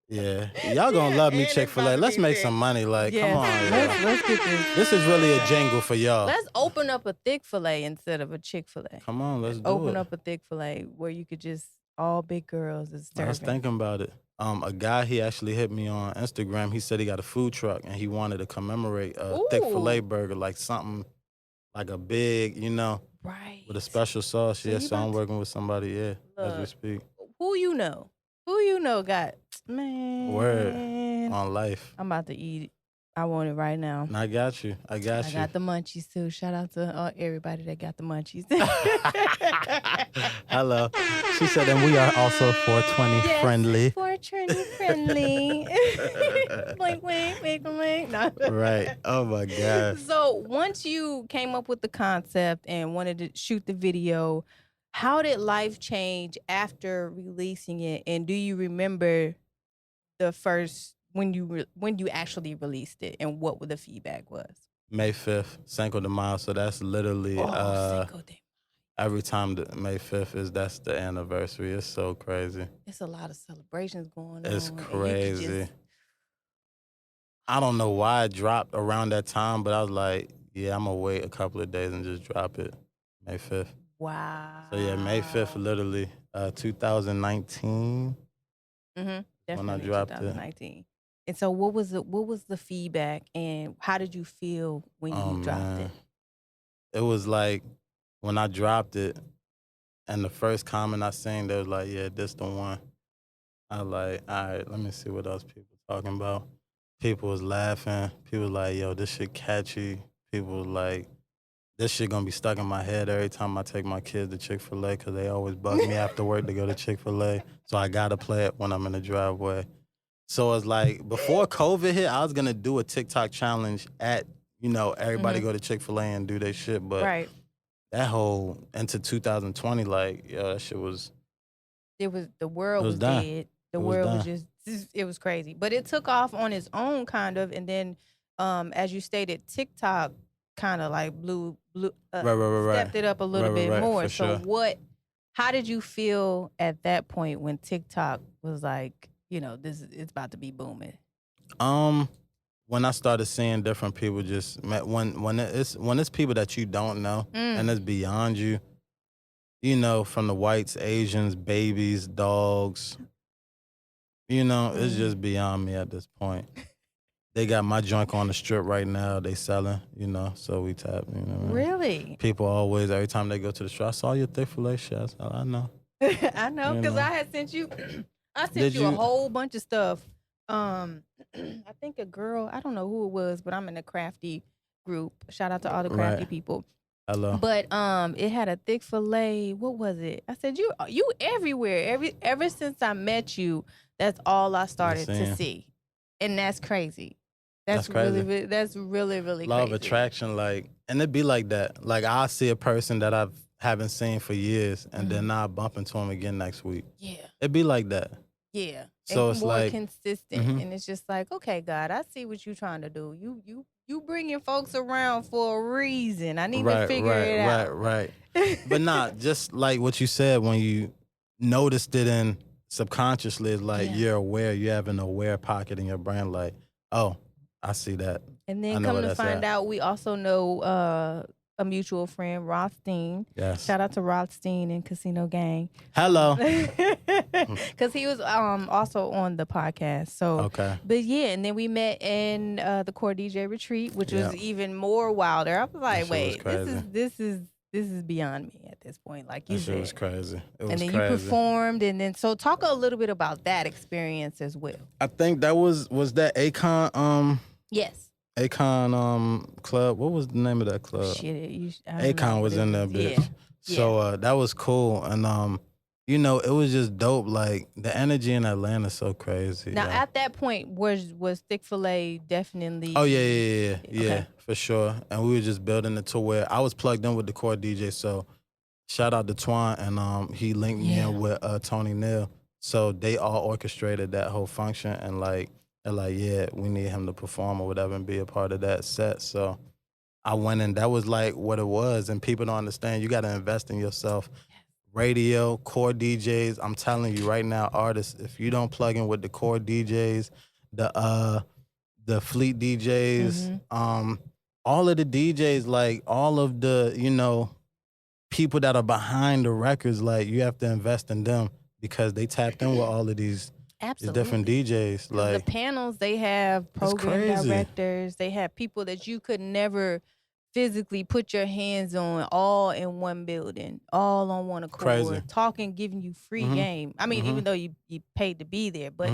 Yeah. Y'all gonna love me, Chick-fil-A. Let's make some money. Like, come on, let's get this. This is really a jingle for y'all. Let's open up a Thickfila instead of a Chick-fil-A. Come on, let's do it. Open up a Thickfila where you could just, all big girls is serving. I was thinking about it. A guy, he actually hit me on Instagram. He said he got a food truck and he wanted to commemorate a thick filet burger, like something like a big, you know, right, with a special sauce. So so I'm working with somebody, as we speak. Who you know got, man. Word on life. I'm about to eat it. I want it right now. And I got you. I got the munchies too. Shout out to everybody that got the munchies. Hello. She said, and we are also 420 friendly. 420 friendly. Blink, wink, wink, wink. No. Right. Oh my God. So once you came up with the concept and wanted to shoot the video, how did life change after releasing it? And do you remember the first when you actually released it and what the feedback was? May 5th, Cinco de Mayo. So that's literally every time May 5th that's the anniversary. It's so crazy. It's a lot of celebrations going on. It's crazy. I don't know why it dropped around that time, but I was like, yeah, I'm gonna wait a couple of days and just drop it May 5th. Wow. So yeah, May 5th, literally 2019. Definitely when I dropped 2019. And so what was the feedback and how did you feel when you dropped it? It was like when I dropped it and the first comment I seen, they was like, yeah, this the one. I was like, all right, let me see what else people talking about. People was laughing. People was like, yo, this shit catchy. People was like, this shit gonna be stuck in my head every time I take my kids to Chick-fil-A because they always bug me after work to go to Chick-fil-A. So I gotta play it when I'm in the driveway. So it's like before COVID hit, I was gonna do a TikTok challenge at, everybody go to Chick-fil-A and do their shit. But that whole into 2020, like, that shit was. The world was dead. The world was just, it was crazy. But it took off on its own kind of, and then, as you stated, TikTok kind of like stepped it up a little bit more. So sure. How did you feel at that point when TikTok was like, it's about to be booming? When I started seeing different people when it's people that you don't know and it's beyond you, from the whites, Asians, babies, dogs, it's just beyond me at this point. They got my junk on the strip right now. They selling, so we tap, Really? People always, every time they go to the store, I saw your Thickfila shit. I know. I know, because I had sent you, a whole bunch of stuff. I think a girl, I don't know who it was, but I'm in a crafty group. Shout out to all the crafty people. Hello. But it had a Thickfila. What was it? I said, you everywhere. Ever since I met you, that's all I started to see. And that's crazy. That's crazy. Really, really Law crazy. of attraction, and it be like that. Like, I'll see a person that I haven't seen for years, and then I'll bump into him again next week. Yeah. It be like that. Yeah. So it's it's more like consistent, and it's just like, okay, God, I see what you're trying to do. You bringing folks around for a reason. I need to figure it out. Right. But not just like what you said when you noticed it in subconsciously. It's like you're aware. You have an aware pocket in your brain. Like, oh, I see that. And then come to find out, we also know a mutual friend, Rothstein. Yes. Shout out to Rothstein and Casino Gang. Hello. Because he was also on the podcast. So, okay. But yeah, and then we met in the Core DJ retreat, which was even more wilder. I was like, wait, this is beyond me at this point. Like you said, it was crazy. And then you performed, and then so talk a little bit about that experience as well. I think that was that Akon. Yes. Akon club. What was the name of that club? Akon was in there, bitch. Yeah. So that was cool, and it was just dope. Like, the energy in Atlanta is so crazy. Now, at that point, was Thickfila definitely? Oh yeah, for sure. And we were just building it to where I was plugged in with the Core DJ. So shout out to Twan, and he linked me in with Tony Neal. So they all orchestrated that whole function, and they're like, yeah, we need him to perform or whatever and be a part of that set. So I went in. That was like what it was. And people don't understand. You got to invest in yourself. Radio, Core DJs. I'm telling you right now, artists, if you don't plug in with the Core DJs, the Fleet DJs, all of the DJs, like all of the, people that are behind the records, like, you have to invest in them because they tapped in with all of these different DJs. Like, the panels, they have program directors, they have people that you could never physically put your hands on, all in one building, all on one accord, talking, giving you free game. I mean, even though you paid to be there, but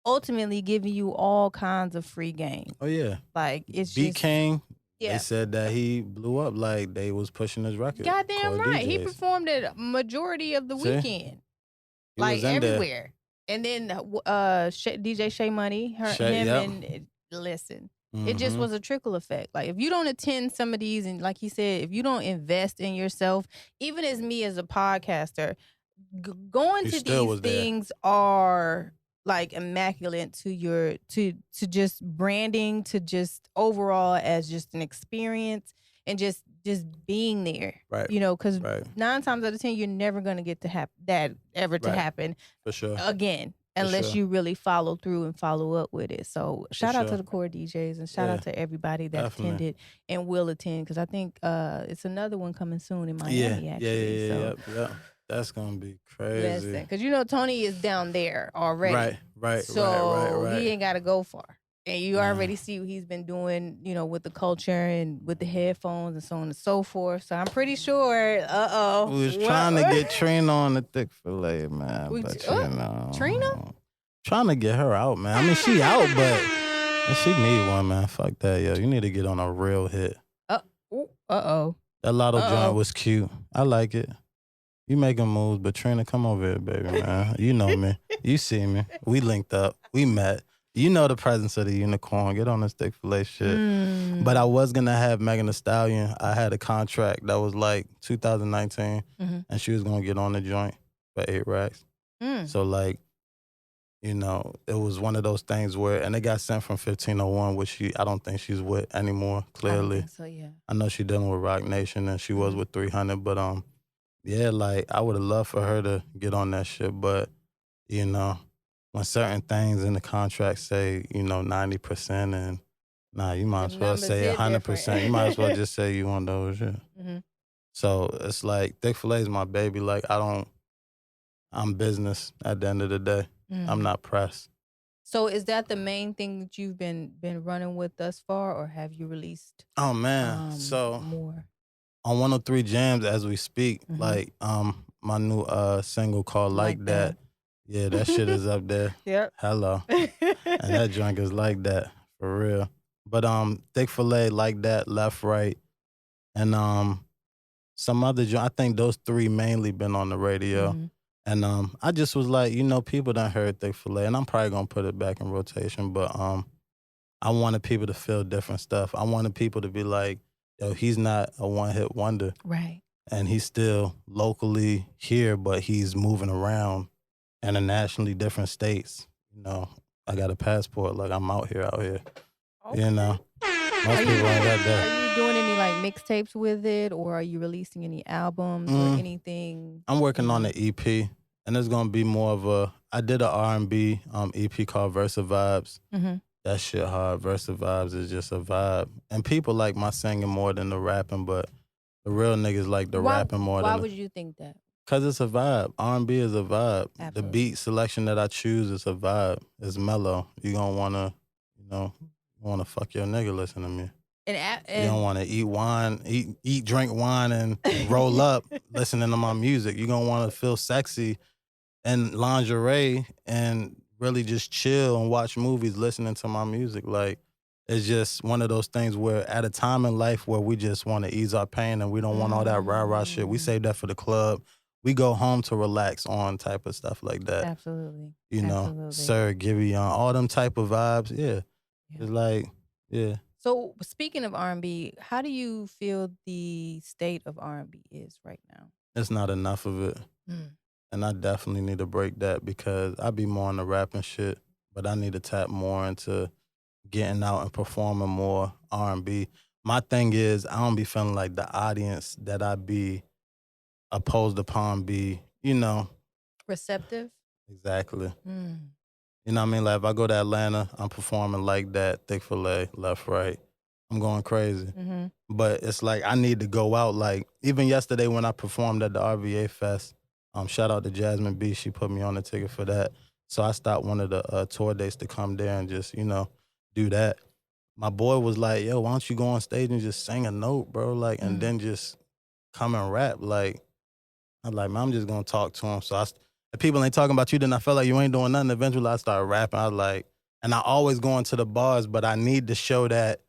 ultimately giving you all kinds of free game. Oh yeah, like it's Beat just King. Yeah. They said that he blew up, like they was pushing his record. Goddamn right, he performed at majority of the weekend, like everywhere. And then DJ Shay Money, and listen. It just was a trickle effect. Like, if you don't attend some of these, and like he said, if you don't invest in yourself, even as me as a podcaster, going to these things are like immaculate to just branding, to just overall as just an experience, and just being there. Right. Because 9 times out of 10, you're never gonna get to happen for sure again. Unless you really follow through and follow up with it. So shout out to the Core DJs, and shout out to everybody that attended and will attend, because I think it's another one coming soon in Miami. Yeah. That's gonna be crazy. Because Tony is down there already. Right. So he ain't got to go far. And you already see what he's been doing, with the culture and with the headphones and so on and so forth. So I'm pretty sure, we was trying to get Trina on the Thickfila, man. But, Trina? Trying to get her out, man. I mean, she out, but she need one, man. Fuck that, yo. You need to get on a real hit. That Lotto joint was cute. I like it. You making moves, but Trina, come over here, baby, man. You know me. You see me. We linked up. We met. You know the presence of the unicorn. Get on this Thickfila shit. But I was going to have Megan Thee Stallion. I had a contract that was like 2019, and she was going to get on the joint for 8 racks. So, like, you know, it was one of those things where, and it got sent from 1501, which I don't think she's with anymore, clearly. I don't think so, yeah. I know she's dealing with Rock Nation, and she was with 300, but yeah, like, I would have loved for her to get on that shit, but, you know, when certain things in the contract say, you know, 90%, and nah, you might as well say 100%. You might as well just say you want those shit. So it's like, Thickfila is my baby. Like, I'm business at the end of the day. I'm not pressed. So is that the main thing that you've been running with thus far, or have you released Oh, man. So more? On 103 Jams as we speak, like my new single called Like That. Yeah, that shit is up there. Yep. Hello. And that joint is like that, for real. But Thickfila, Like That, Left, Right, and some other joint. I think those 3 mainly been on the radio. And I just was like, you know, people done heard Thickfila, and I'm probably gonna put it back in rotation, but I wanted people to feel different stuff. I wanted people to be like, yo, he's not a one-hit wonder. Right. And he's still locally here, but he's moving around internationally, different states. You know, I got a passport, like I'm out here. Okay. You know, most people ain't got that. Are you doing any like mixtapes with it, or are you releasing any albums or anything? I'm working on an EP, and it's gonna be more of I did an R&B EP called Versa Vibes. That shit hard. Versa Vibes is just a vibe, and people like my singing more than the rapping, but the real niggas like the rapping more. Why would you think that? Cause it's a vibe. R&B is a vibe. Absolutely. The beat selection that I choose is a vibe. It's mellow. You gonna wanna, you know, fuck your nigga listen to me. And you don't wanna eat wine, drink wine and roll up listening to my music. You gonna wanna feel sexy and lingerie and really just chill and watch movies listening to my music. Like, it's just one of those things where at a time in life where we just wanna ease our pain and we don't want all that rah-rah shit. We save that for the club. We go home to relax on type of stuff like that. Absolutely. You know, Sir Giveon, all them type of vibes. Yeah. It's like, yeah. So speaking of R&B, how do you feel the state of R&B is right now? It's not enough of it. And I definitely need to break that because I be more on the rapping shit, but I need to tap more into getting out and performing more R&B. My thing is, I don't be feeling like the audience that I be opposed upon be, you know. Receptive? Exactly. You know what I mean? Like, if I go to Atlanta, I'm performing Like That, Thickfila, Left, Right. I'm going crazy. But it's like, I need to go out. Like, even yesterday when I performed at the RVA Fest, shout out to Jasmine B. She put me on the ticket for that. So I stopped one of the tour dates to come there and just, you know, do that. My boy was like, yo, why don't you go on stage and just sing a note, bro? Like, and then just come and rap. Like, I'm like, man, I'm just going to talk to him. So if people ain't talking about you, then I felt like you ain't doing nothing. Eventually, I started rapping. I was like, and I always go into the bars, but I need to show that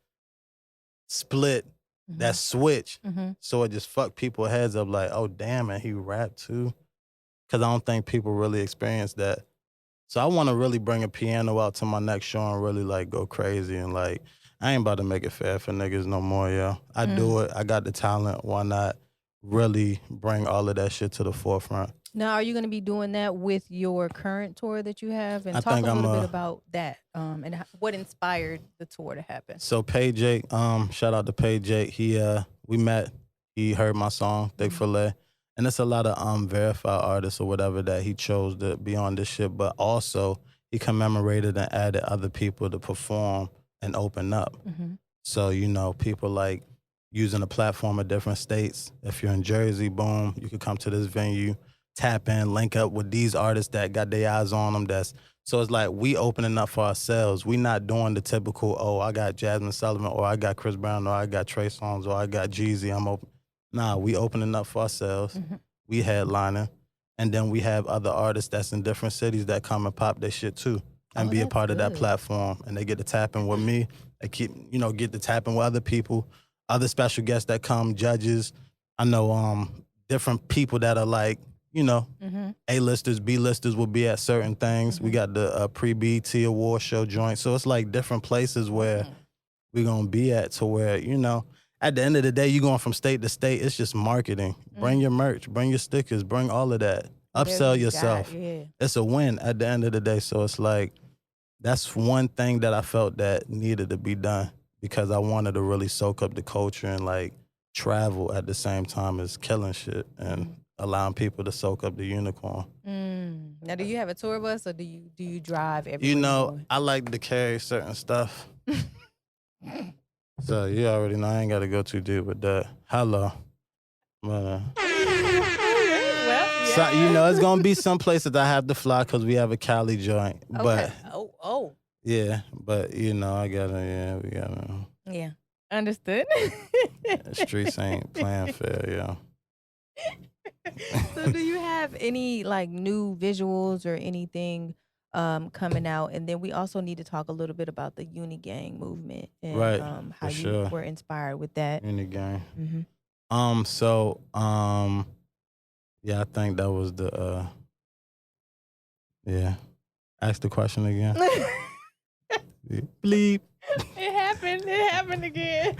split, that switch. So it just fucked people's heads up like, oh, damn, and he rapped too. Because I don't think people really experience that. So I want to really bring a piano out to my next show and really like go crazy and like, I ain't about to make it fair for niggas no more, yo. I do it. I got the talent. Why not really bring all of that shit to the forefront? Now, are you going to be doing that with your current tour that you have? And I talk think a little bit about that and what inspired the tour to happen. So Pay Jake, shout out to Pay Jake. We met. He heard my song, Thickfila. And it's a lot of verified artists or whatever that he chose to be on this shit. But also, he commemorated and added other people to perform and open up. So, you know, people like using a platform in different states. If you're in Jersey, boom, you could come to this venue, tap in, link up with these artists that got their eyes on them. So it's like we opening up for ourselves. We not doing the typical, oh, I got Jasmine Sullivan, or I got Chris Brown, or I got Trey Songz, or I got Jeezy, I'm open. Nah, we opening up for ourselves. We headlining. And then we have other artists that's in different cities that come and pop their shit too and be a part of that platform. And they get to tap in with me. They get to tap in with other people. other special guests that come, judges. I know different people that are like, you know, A-listers, B-listers will be at certain things. We got the pre-BET award show joint. So it's like different places where we're going to be at to where, you know, at the end of the day, you're going from state to state. It's just marketing. Bring your merch, bring your stickers, bring all of that. Upsell yourself. It's a win at the end of the day. So it's like, that's one thing that I felt that needed to be done because I wanted to really soak up the culture and like travel at the same time as killing shit and allowing people to soak up the unicorn. Now, do you have a tour bus or do you drive everywhere? You know, I like to carry certain stuff. So you already know I ain't got to go too deep with that. Hello. But, so, you know, it's going to be some places I have to fly because we have a Cali joint. Okay. But, yeah, but, you know, we got to. Yeah, understood. The streets ain't playing fair, yeah. So do you have any, like, new visuals or anything coming out? And then we also need to talk a little bit about the Unigang movement and how you were inspired with that. Unigang. Yeah, I think that was the, ask the question again. Bleep. It happened again.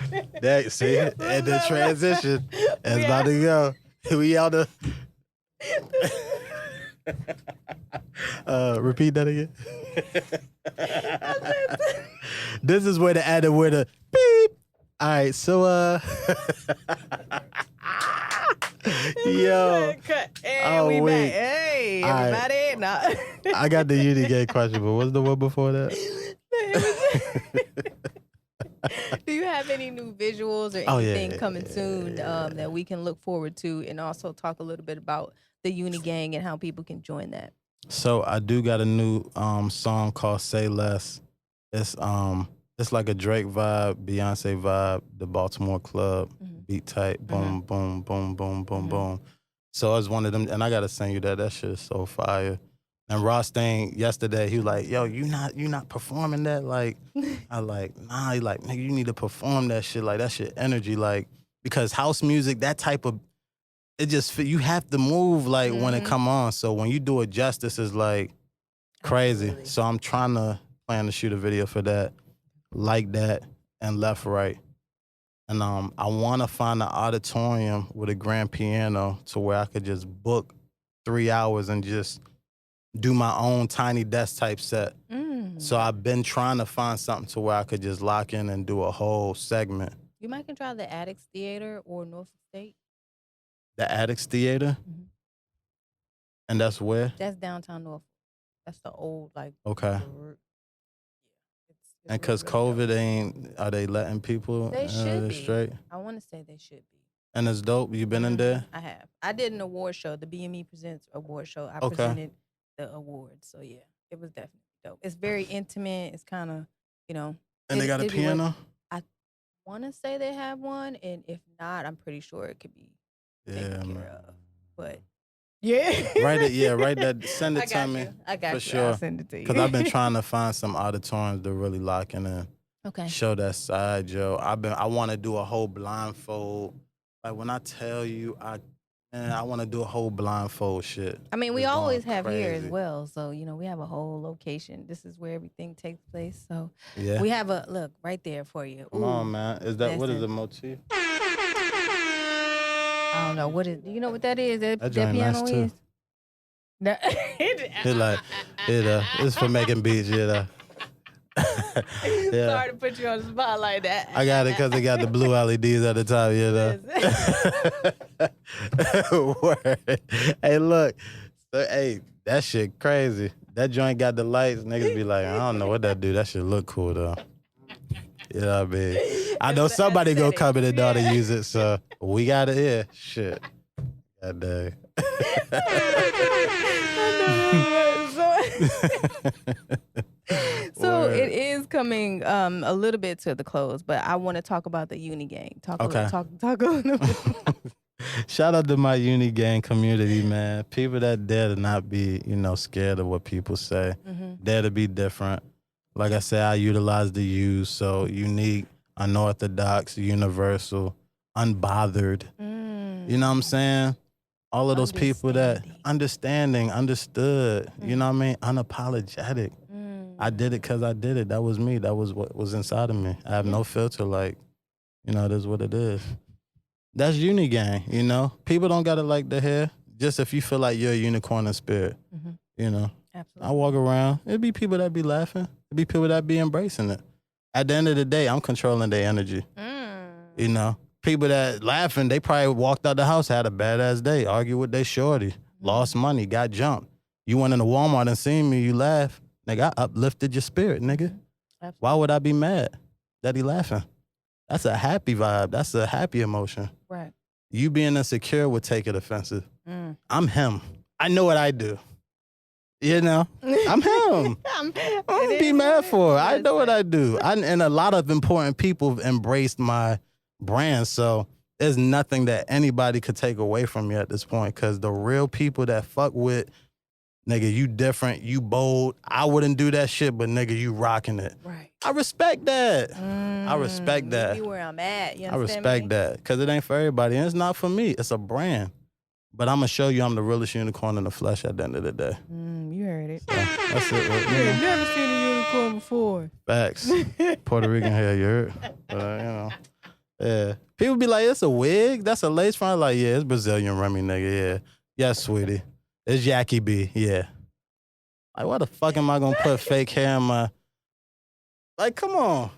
See, and the transition is about to go. We out the... repeat that again. This is where the added with a beep. All right, so yo, we back. Hey, everybody! Right. No. I got the Unigang question, but what's the one before that? Do you have any new visuals or anything coming soon that we can look forward to, and also talk a little bit about the Unigang and how people can join that? So I do got a new song called "Say Less." It's like a Drake vibe, Beyonce vibe, the Baltimore club, beat tight, boom, boom, boom, boom, boom, boom. So I was one of them, and I gotta send you that. That shit is so fire. And Ross Stain yesterday, he was like, "Yo, you not performing that?" Like, I like, nah. He like, nigga, you need to perform that shit. Like that shit energy, like because house music, that type of, it just you have to move like when it come on. So when you do it justice, is like crazy. Absolutely. So I'm trying to plan to shoot a video for that, like that, and left right. And I want to find an auditorium with a grand piano to where I could just book 3 hours and just do my own tiny desk type set. So I've been trying to find something to where I could just lock in and do a whole segment. You might can try the Addicts Theater or Norfolk State. The Addicts Theater? And that's where? That's downtown Norfolk. That's the old, like... Okay. And because COVID ain't, are they letting people they should be straight? I want to say they should be. And it's dope? You been in there? I have. I did an award show, the BME Presents award show. I presented the awards. So, yeah, it was definitely dope. It's very intimate. It's kind of, you know. And they got a piano? I want to say they have one. And if not, I'm pretty sure it could be taken care of. But, yeah. Write that. Send it to me. I got for you. sure. I'll send it to you. Because I've been trying to find some auditoriums to really lock in. Okay. Show that side, Joe. I want to do a whole blindfold. Like when I tell you, I want to do a whole blindfold shit. I mean, we always have here as well. So, you know, we have a whole location. This is where everything takes place. So, we have a look right there for you. Come on, man. What is the motif? I don't know. What is, do you know what that is? That joint piano nice too. is? No. It's for making beats, Sorry to put you on the spot like that. I got it because it got the blue LEDs at the top, Word. Hey, look. So, hey, that shit crazy. That joint got the lights. Niggas be like, I don't know what that do. That shit look cool, though. You know what I mean? I know somebody gonna come in and know how to use it, so we got it here. Shit. God dang. So it is coming a little bit to the close, but I want to talk about the Unigang. Talk a little bit. Shout out to my Unigang community, man. People that dare to not be, scared of what people say. Dare to be different. Like I said, I utilize the use, so unique. unorthodox, universal, unbothered. You know what I'm saying? All of those people that understanding, understood, you know what I mean? Unapologetic. I did it because I did it. That was me. That was what was inside of me. I have no filter. Like, you know, it is what it is. That's uni gang, you know? People don't got to like the hair. Just if you feel like you're a unicorn in spirit, you know? Absolutely. I walk around. It'd be people that be laughing. It'd be people that be embracing it. At the end of the day, I'm controlling their energy. You know? People that laughing, they probably walked out the house, had a badass day, argued with their shorty, lost money, got jumped. You went into Walmart and seen me, you laugh. Nigga, I uplifted your spirit, nigga. Absolutely. Why would I be mad that he laughing? That's a happy vibe. That's a happy emotion. Right. You being insecure would take it offensive. I'm him. I know what I do. You know? I'm him. I'm gonna be mad for it. I know what I do. And a lot of important people have embraced my brand, so there's nothing that anybody could take away from me at this point, because the real people that fuck with, nigga, you different, you bold. I wouldn't do that shit, but nigga, you rocking it. Right. I respect that. I respect that. You where I'm at. You I understand respect me? that, because it ain't for everybody, and it's not for me. It's a brand. But I'm going to show you I'm the realest unicorn in the flesh at the end of the day. You heard it. So that's it. You ain't never seen a unicorn before. Facts. Puerto Rican hair, you heard? You know. Yeah. People be like, it's a wig? That's a lace front? Like, yeah, it's Brazilian Remy, nigga, yeah. Yes, sweetie. It's Jackie B, yeah. Like, why the fuck am I going to put fake hair in my... Like, come on.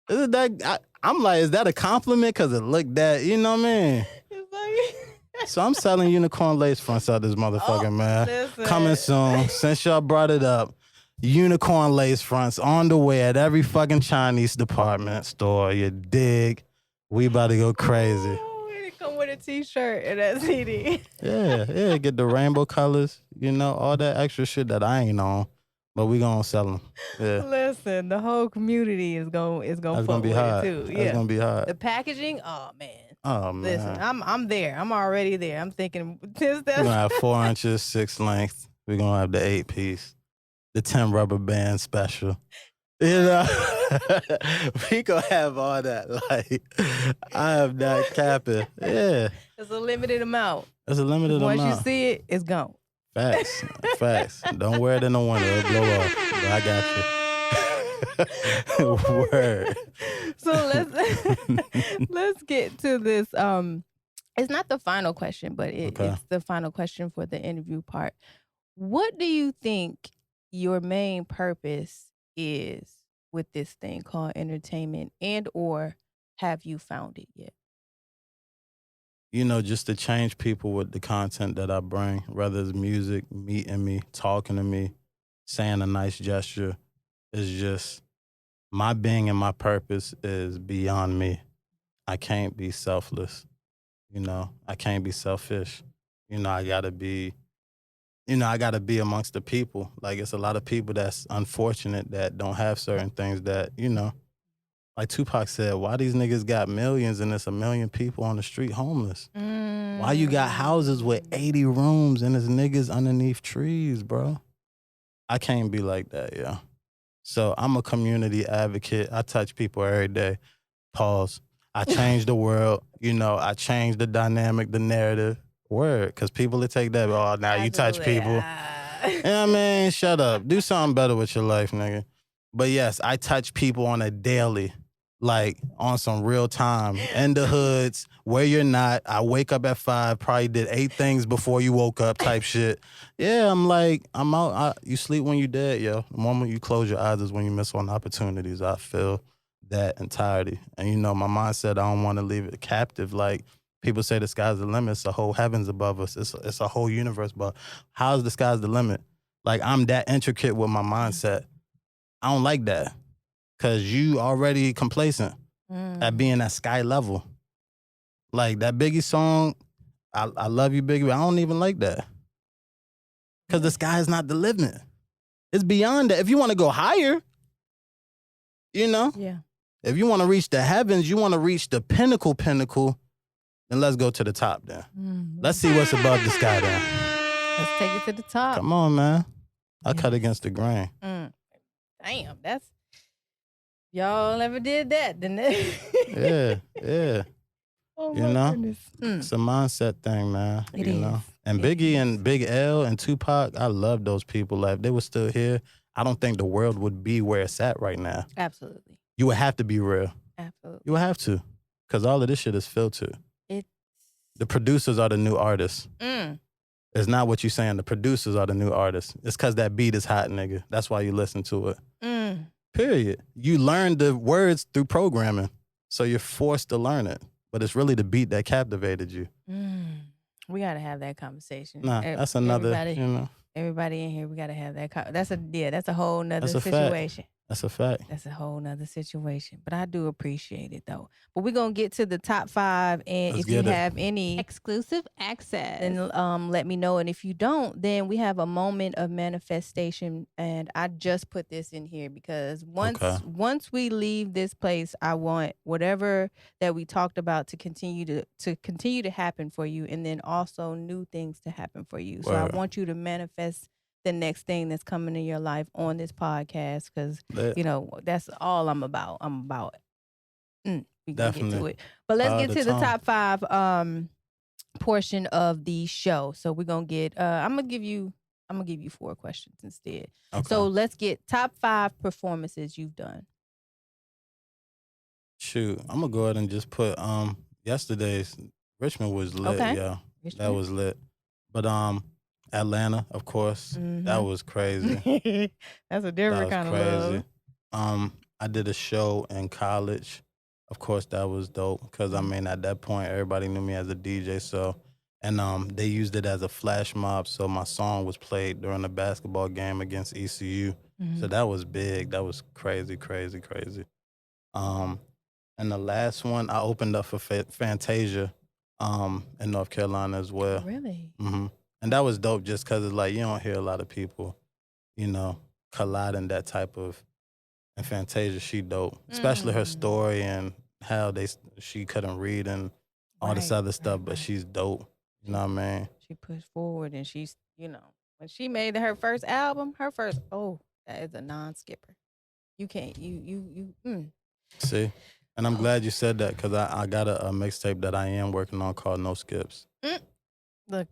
Is that... I'm like, is that a compliment? Because it looked that... You know what I mean? It's like... So I'm selling unicorn lace fronts out this motherfucker, man. Listen. Coming soon. Since y'all brought it up, unicorn lace fronts on the way at every fucking Chinese department store. You dig? We about to go crazy. Oh, it come with a t-shirt and that CD. Yeah. Get the rainbow colors, you know, all that extra shit that I ain't on. But we gonna sell them. Yeah. Listen, the whole community is gonna That's fuck gonna be with hot. it too. That's Yeah. gonna be hot. The packaging, oh man. Oh man. Listen, I'm there. I'm already there. I'm thinking We're gonna have 4 inches, 6 length. We're gonna have the 8-piece, the 10 rubber band special. You know, we gonna have all that. Like, I am not capping. Yeah, it's a limited amount. it's a limited Once amount. you see it, it's gone. Facts. Don't wear it in the winter; it'll blow off. But I got you. Word. So let's get to this. It's not the final question, but it's the final question for the interview part. What do you think your main purpose is with this thing called entertainment, and or have you found it yet? You know, just to change people with the content that I bring, whether it's music, meeting me, talking to me, saying a nice gesture, is just my being and my purpose is beyond me. I can't be selfless. You know, I can't be selfish. You know, I gotta be amongst the people. Like, it's a lot of people that's unfortunate that don't have certain things that, you know, like Tupac said, why these niggas got millions and there's a million people on the street homeless? Why you got houses with 80 rooms and there's niggas underneath trees, bro? I can't be like that, yeah. So I'm a community advocate. I touch people every day. Pause. I change the world. You know, I change the dynamic, the narrative. Word. Because people will take that, oh, now you touch people. You know what I mean? Shut up. Do something better with your life, nigga. But yes, I touch people on a daily, like on some real time, in the hoods, where you're not. I wake up at 5, probably did 8 things before you woke up type shit. Yeah, I'm out. You sleep when you dead, yo. The moment you close your eyes is when you miss on opportunities. I feel that entirety. And you know, my mindset, I don't want to leave it captive. Like, people say the sky's the limit. It's the whole heavens above us. It's a whole universe. But how's the sky's the limit? Like, I'm that intricate with my mindset. I don't like that, because you already complacent at being at sky level. Like, that Biggie song, I love you, Biggie, but I don't even like that. Because the sky is not the limit. It's beyond that. If you want to go higher, you know? Yeah. If you want to reach the heavens, you want to reach the pinnacle, then let's go to the top then. Let's see what's above the sky then. Let's take it to the top. Come on, man. I cut against the grain. Damn, Y'all never did that, didn't they? Yeah. Oh, You my know? goodness. It's a mindset thing, man. It you is. know? And It Biggie is. and Big L and Tupac, I love those people. Like, if they were still here, I don't think the world would be where it's at right now. Absolutely. You would have to be real. Absolutely. You would have to. Because all of this shit is filtered. The producers are the new artists. It's not what you're saying. The producers are the new artists. It's because that beat is hot, nigga. That's why you listen to it. Period. You learn the words through programming. So you're forced to learn it. But it's really the beat that captivated you. We got to have that conversation. Nah, that's another, Everybody in here, we got to have that. That's a whole nother That's a situation. fact. That's a fact. That's a whole nother situation. But I do appreciate it, though. But we're going to get to the top 5. And if you have any exclusive access, then let me know. And if you don't, then we have a moment of manifestation. And I just put this in here because once we leave this place, I want whatever that we talked about to continue to happen for you. And then also new things to happen for you. So I want you to manifest the next thing that's coming in your life on this podcast, because that's all I'm about. We can get to it, but let's get to the top 5 portion of the show. So we're gonna get. I'm gonna give you 4 questions instead. Okay. So let's get top 5 performances you've done. Shoot, I'm gonna go ahead and just put yesterday's Richmond was lit, yeah. That was lit, but Atlanta, of course. That was crazy. That's a different kind of love. I did a show in college. Of course, that was dope because, at that point, everybody knew me as a DJ. So, and they used it as a flash mob. So my song was played during a basketball game against ECU. So that was big. That was crazy. And the last one, I opened up for Fantasia in North Carolina as well. Really? And that was dope just because it's like you don't hear a lot of people, colliding that type of. And Fantasia, she dope. Especially her story and how she couldn't read and all this other stuff, but she's dope. You know what I mean? She pushed forward and she's, when she made her first album, that is a non-skipper. You can't, See? And I'm glad you said that because I got a mixtape that I am working on called No Skips. Look.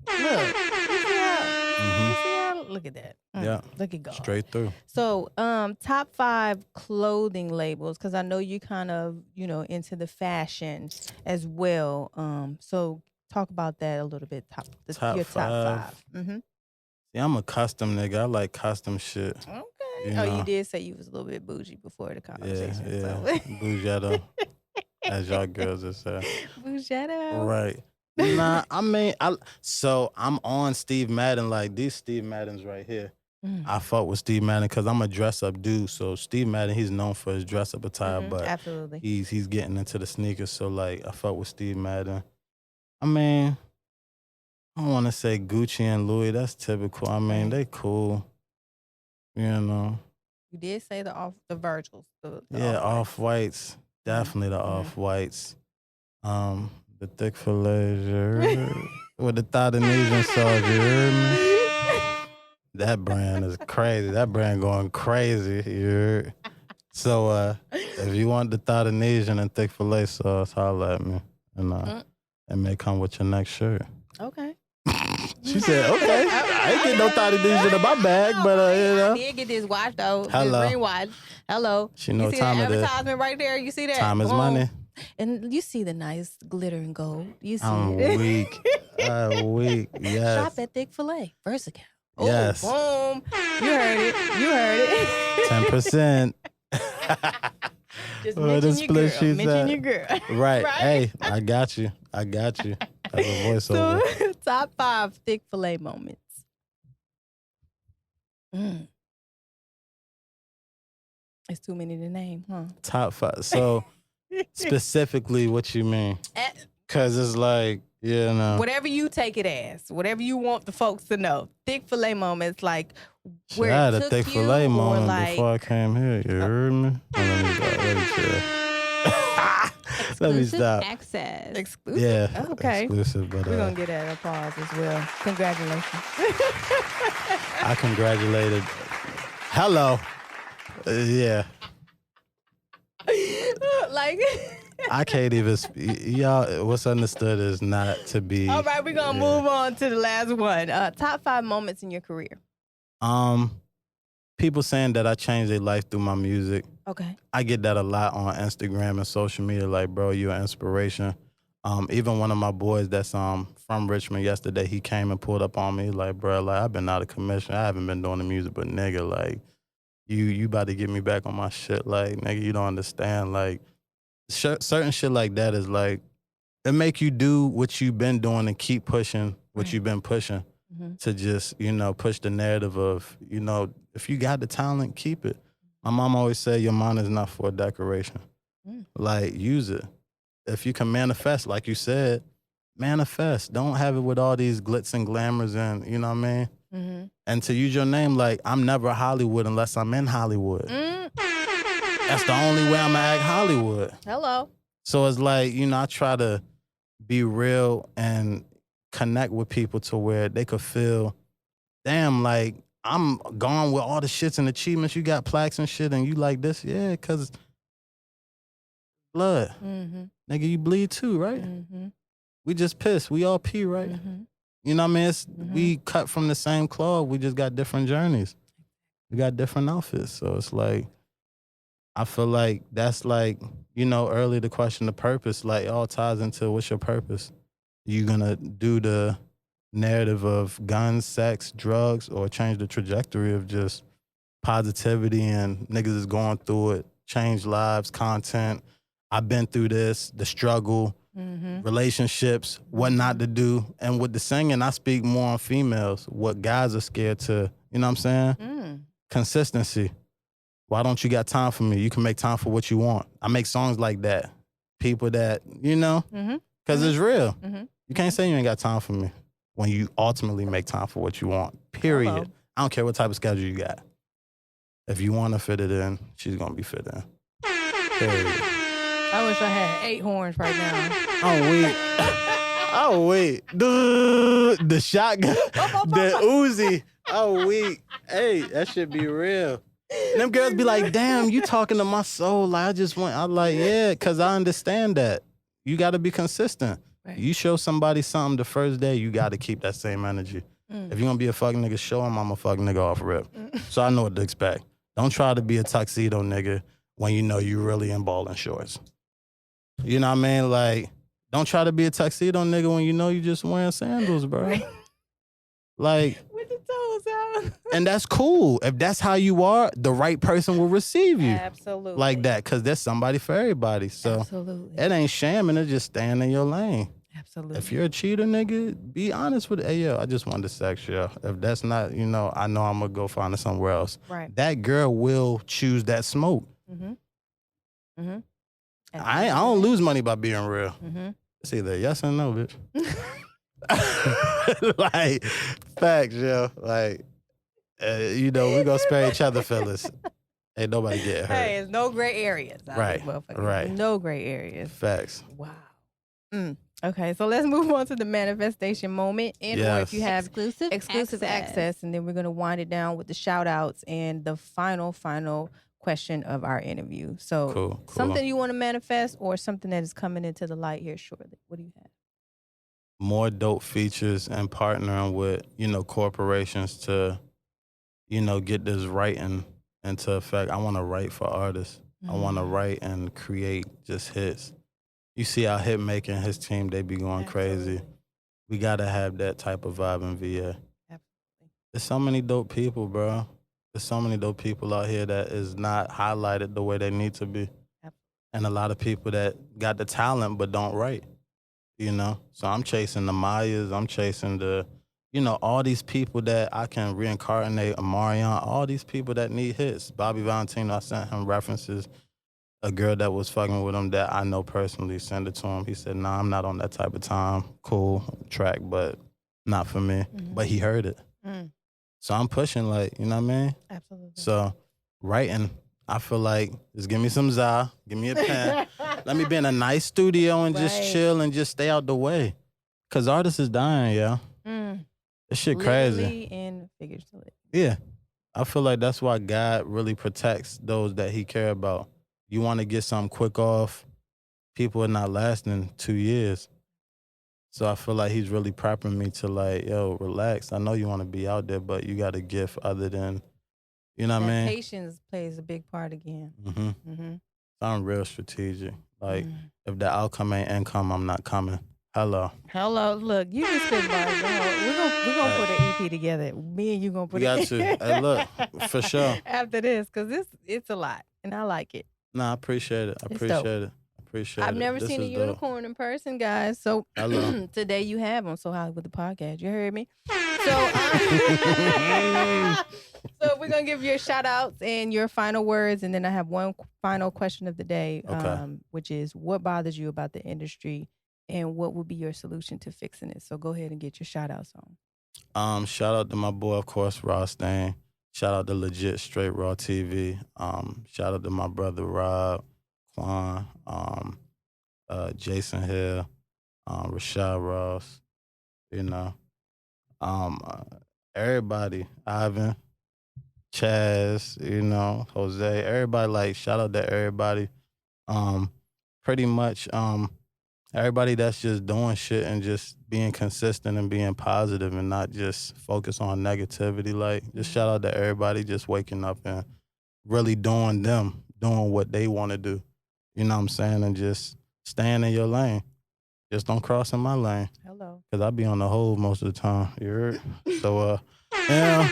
Look at that. Yeah. Look at God. Straight through. So, top 5 clothing labels, because I know you kind of, into the fashion as well. So talk about that a little bit. Your top 5. See, I'm a custom nigga. I like custom shit. Okay. You did say you was a little bit bougie before the conversation. Yeah. Bougetto, as y'all girls would say. Bougetto. Right. Nah, I'm on Steve Madden, like these Steve Maddens right here. I fuck with Steve Madden because I'm a dress-up dude. So Steve Madden, he's known for his dress-up attire, but absolutely. he's getting into the sneakers. So like, I fuck with Steve Madden. I don't want to say Gucci and Louis. That's typical. They cool. You did say the Virgils. The Off-Whites. Definitely the Off-Whites. The Thickfila with the Indonesian sauce, you heard me? That brand is crazy. That brand going crazy, you heard? So if you want the Indonesian and Thickfila sauce, holla at me. And it may come with your next shirt. Okay. She said, okay. I ain't getting no Indonesian in my bag, but I did get this watch though. Hello. This ring watch. Hello. She know what time it is. Advertisement right there. You see that? Time is money. And you see the nice glitter and gold. You see I'm weak. Yes. Shop at Thickfila. Versakyle. Yes. Boom. You heard it. 10%. Just mention your girl. Right. Hey, I got you. As a voiceover. So, top 5 Thickfila moments. It's too many to name, huh? Top 5. So, specifically, what you mean? Because it's like, whatever you take it as, whatever you want the folks to know. Thickfila moments, like where I had it a took Thickfila you, moment like, before I came here. You heard me? Let me chill. Let me stop. Access. Exclusive. Yeah. Okay. Exclusive, but we're gonna get an applause as well. Congratulations. I congratulated. Hello. Yeah. Like, I can't even y'all, what's understood is not to be. all right, we're going to move on to the last one. Top 5 moments in your career. People saying that I changed their life through my music. Okay. I get that a lot on Instagram and social media. Like, bro, you're an inspiration. Even one of my boys that's from Richmond yesterday, he came and pulled up on me like, bro, like I've been out of commission. I haven't been doing the music, but nigga, like you about to get me back on my shit. Like, nigga, you don't understand. Like, certain shit like that is like, it make you do what you've been doing and keep pushing what you've been pushing to just, push the narrative of, if you got the talent, keep it. My mom always said, your mind is not for a decoration. Like, use it. If you can manifest, like you said, manifest. Don't have it with all these glitz and glamours and, you know what I mean? And to use your name, like, I'm never Hollywood unless I'm in Hollywood. That's the only way I'm going to act Hollywood. Hello. So it's like, I try to be real and connect with people to where they could feel, damn, like, I'm gone with all the shits and achievements. You got plaques and shit and you like this? Yeah, because blood. Nigga, you bleed too, right? We just piss. We all pee, right? You know what I mean? We cut from the same cloth. We just got different journeys. We got different outfits. So it's like, I feel like that's like, earlier the question, the purpose, like it all ties into what's your purpose? You gonna do the narrative of guns, sex, drugs, or change the trajectory of just positivity and niggas is going through it, change lives, content. I've been through this, the struggle, relationships, what not to do. And with the singing, I speak more on females, what guys are scared to, you know what I'm saying? Consistency. Why don't you got time for me? You can make time for what you want. I make songs like that. People that, because it's real. You can't say you ain't got time for me when you ultimately make time for what you want, period. Hello. I don't care what type of schedule you got. If you want to fit it in, she's going to be fit in. Period. I wish I had 8 horns right now. Oh, wait. The shotgun, the Uzi. Oh, weak. Hey, that should be real. And them girls be like, damn, you talking to my soul. Like, I'm like, yeah, because I understand that. You got to be consistent. Right. You show somebody something the first day, you got to keep that same energy. If you're going to be a fucking nigga, show him I'm a fucking nigga off rip. So I know what to expect. Don't try to be a tuxedo nigga when you know you really in ballin' shorts. You know what I mean? Like, don't try to be a tuxedo nigga when you know you just wearing sandals, bro. Like, with the toes out. And that's cool. If that's how you are, the right person will receive you. Absolutely. Like that, because there's somebody for everybody. So absolutely. It ain't shaming, it's just staying in your lane. Absolutely. If you're a cheater, nigga, be honest with it. Hey, yo, I just wanted to sex you. If that's not, I know I'm going to go find it somewhere else. Right. That girl will choose that smoke. I don't lose money by being real. It's either yes or no, bitch. Like, facts, yo. Like, we gonna spare each other, fellas. Ain't nobody get hurt. Hey, it's no gray areas. Right. No gray areas. Facts. Wow. Okay, so let's move on to the manifestation moment. And or if you have exclusive access. And then we're gonna wind it down with the shout outs and the final question of our interview. So cool. Something you want to manifest or something that is coming into the light here shortly. What do you have? More dope features and partnering with, corporations to, get this writing into effect. I want to write for artists. I want to write and create just hits. You see how hit making his team, they be going crazy. We got to have that type of vibe in VA. Absolutely. There's so many dope people, bro. There's so many dope people out here that is not highlighted the way they need to be. And a lot of people that got the talent but don't write, So I'm chasing the Mayas. I'm chasing the, all these people that I can reincarnate, Amarion, all these people that need hits. Bobby Valentino, I sent him references. A girl that was fucking with him that I know personally, sent it to him. He said, nah, I'm not on that type of time. Cool track, but not for me. But he heard it. So I'm pushing, like, you know what I mean? Absolutely. So writing, I feel like, just give me some za, give me a pen. Let me be in a nice studio and just chill and just stay out the way. Because artists is dying, yo. This shit crazy. Literally and figuratively. Yeah. I feel like that's why God really protects those that he care about. you want to get something quick off, people are not lasting 2 years. So I feel like he's really prepping me to like, yo, relax. I know you want to be out there, but you got a gift other than, you know what I That mean? patience plays a big part again. Mm-hmm. I'm real strategic. Like, Mm. if the outcome ain't income, I'm not coming. Hello. Hello, look, you can spit bars. We're gonna put an EP together. Me and you gonna put We it. got to. Hey, look, for sure. After this, because it's a lot, and I like it. Nah, I appreciate it. I It's appreciate dope. it. I appreciate it. I've never This seen a is dope. unicorn in person, guys. So Hello. today you have on SoHollywood the podcast. You heard me. So, so we're gonna give your shout outs and your final words, and then I have one final question of the day, Okay. which is what bothers you about the industry, and what would be your solution to fixing it. So go ahead and get your shout outs on. Shout out to my boy, of course, Ross Dane. Shout out to Legit Straight Raw TV. Shout out to my brother Rob, Quan, Jason Hill, Rashad Ross. You know, everybody, Ivan, Chaz, you know, Jose, everybody, like, shout out to everybody. Pretty much, everybody that's just doing shit and just being consistent and being positive and not just focus on negativity. Like, just shout out to everybody just waking up and really doing what they want to do. You know what I'm saying? And just staying in your lane. Just don't cross in my lane. Hello. Because I be on the hole most of the time. You heard? So, yeah.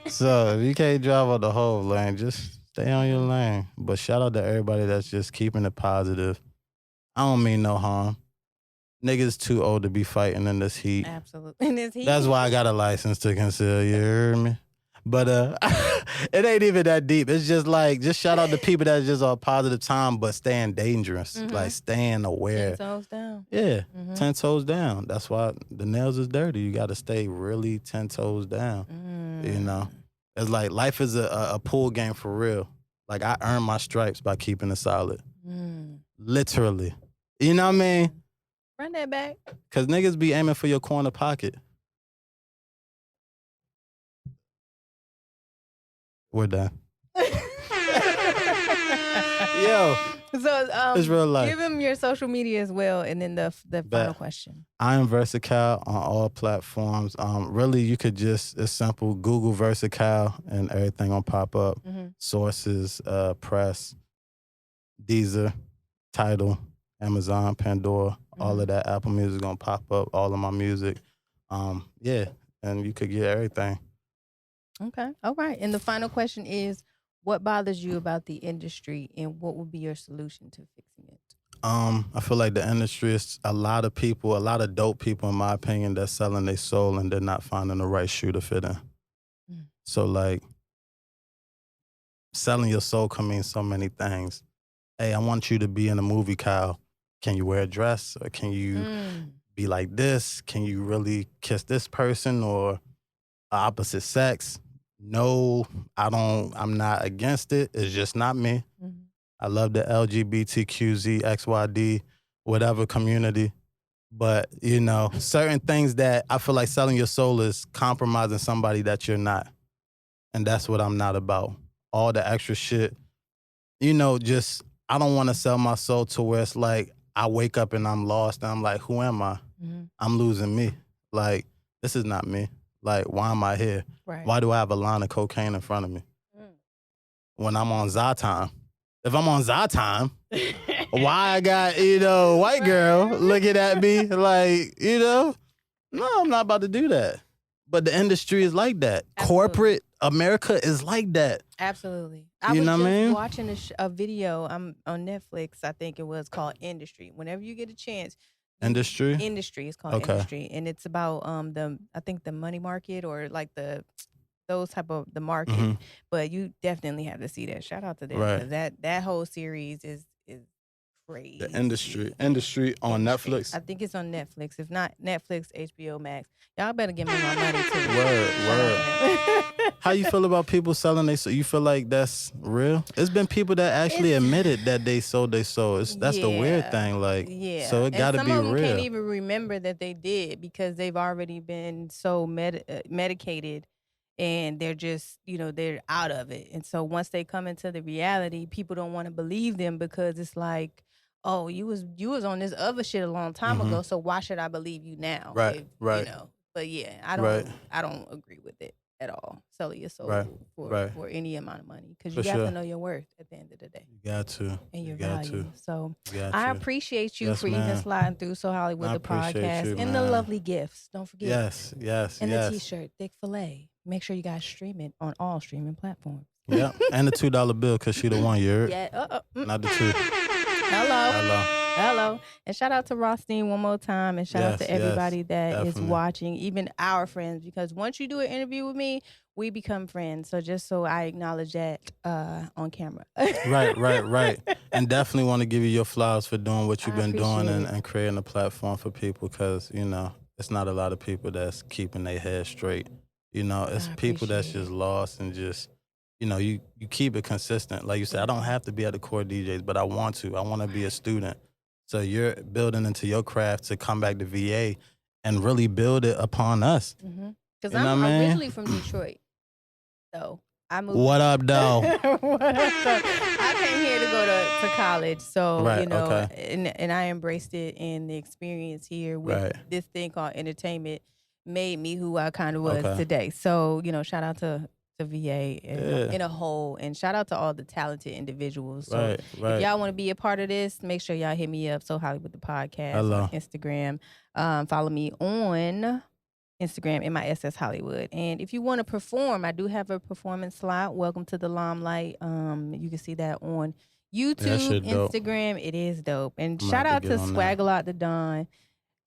So if you can't drive on the whole lane, just stay on your lane. But shout out to everybody that's just keeping it positive. I don't mean no harm. Niggas too old to be fighting in this heat. Absolutely. In this heat. That's why I got a license to conceal, you heard me? But it ain't even that deep. It's just like, just shout out to people that's just on positive time, but staying dangerous. Like staying aware. 10 toes down. Yeah, 10 toes down. That's why the nails is dirty. You got to stay really 10 toes down. You know? It's like life is a pool game for real. Like I earned my stripes by keeping it solid. Literally. You know what I mean? Run that back. Because niggas be aiming for your corner pocket. We're done. Yo. So it's real life. Give him your social media as well, and then the final question. I am Versakyle on all platforms. Really, you could just, it's simple, Google Versakyle and everything will pop up. Sources, Press, Deezer, Tidal, Amazon, Pandora, all of that. Apple Music gonna pop up, all of my music. Yeah, and you could get everything. Okay, all right. And the final question is, what bothers you about the industry, and what would be your solution to fixing it? I feel like the industry is a lot of people, a lot of dope people, in my opinion, that's selling their soul and they're not finding the right shoe to fit in. So, like, selling your soul can mean so many things. Hey, I want you to be in a movie, Kyle. Can you wear a dress? Or can you be like this? Can you really kiss this person or opposite sex? No, I'm not against it. It's just not me. I love the LGBTQZ, XYD, whatever community. But, you know, certain things that I feel like selling your soul is compromising somebody that you're not. And that's what I'm not about. All the extra shit. You know, just, I don't want to sell my soul to where it's like, I wake up and I'm lost and I'm like, who am I? I'm losing me. Like, this is not me. Like, why am I here? Right. Why do I have a line of cocaine in front of me? When I'm on Zytime. If I'm on Zytime, why I got, you know, white girl looking at me like, you know, no, I'm not about to do that. But the industry is like that. Absolutely. Corporate America is like that. Absolutely. You know what I mean? Watching a video on Netflix, I think it was, called Industry. Whenever you get a chance. Industry? Industry is called Industry. And it's about I think the money market, or like those type of the market. But you definitely have to see that. Shout out to them. Right. That whole series is crazy. The Industry on Netflix. I think it's on Netflix. If not Netflix, HBO Max. Y'all better give me my money too. Word. How you feel about people selling their soul? You feel like that's real? It's been people that actually admitted that they sold their soul. That's the weird thing. Like, so it got to be real. Some of them can't even remember that they did because they've already been so medicated and they're just, they're out of it. And so once they come into the reality, people don't want to believe them because it's like, oh, you was on this other shit a long time ago, so why should I believe you now? Right, right. But yeah, I don't agree with it at all. Selling your soul for any amount of money, because you have to know your worth at the end of the day. You got to. And your value. So I appreciate you for even sliding through SoHollywood, the podcast, and the lovely gifts. Don't forget. Yes. And the t-shirt, Thickfila. Make sure you guys stream it on all streaming platforms. Yeah, and the $2 bill, because she the one, you heard? Yeah. Not the two. Hello. And shout out to Rothstein one more time. And shout out to everybody that is watching, even our friends, because once you do an interview with me, we become friends. So just so I acknowledge that on camera. Right. And definitely want to give you your flowers for doing what you've been doing and creating a platform for people, because, it's not a lot of people that's keeping their head straight. It's people that's just lost and just, you keep it consistent. Like you said, I don't have to be at the core DJs, but I want to. I want to be a student. So you're building into your craft to come back to VA and really build it upon us. Because I'm originally from Detroit. So I moved. What up, though? I came here to go to college. So, and I embraced it, and the experience here with this thing called entertainment made me who I kind of was today. So, shout out to VA in a whole, and shout out to all the talented individuals. So if y'all want to be a part of this, make sure y'all hit me up, SoHollywood the podcast on Instagram. Follow me on Instagram in my SS Hollywood. And if you want to perform, I do have a performance slot. Welcome to the Limelight. You can see that on YouTube, Instagram. It is dope. And shout out to Swaggle Out the Dawn.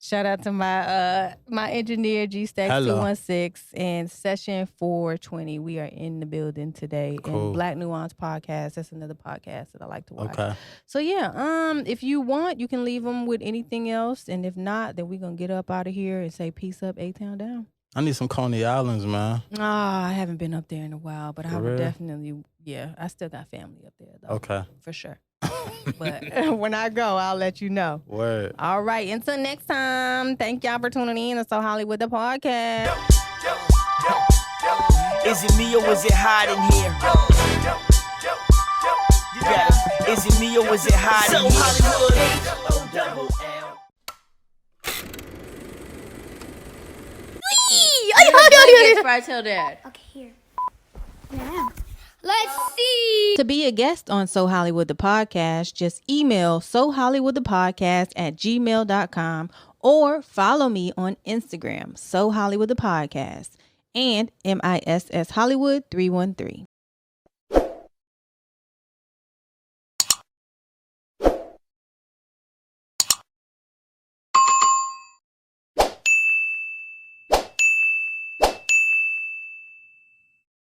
Shout out to my my engineer, G-Stacks 216, and Session 420. We are in the building today. Cool. And Black Nuance Podcast. That's another podcast that I like to watch. Okay. So yeah, if you want, you can leave them with anything else. And if not, then we're going to get up out of here and say peace up, A-Town down. I need some Coney Islands, man. I haven't been up there in a while, but I would definitely, I still got family up there, though. Okay. For sure. But when I go, I'll let you know. Word. All right. Until next time, thank y'all for tuning in to SoHollywood the podcast. Is it me or is it hot in here? Is it me or is it hot in here? SoHollywood. I tell Dad. Okay, here. Yeah. Let's see. To be a guest on SoHollywood the podcast, just email SoHollywoodThePodcast@gmail.com or follow me on Instagram, SoHollywood the Podcast, and MISS Hollywood 313.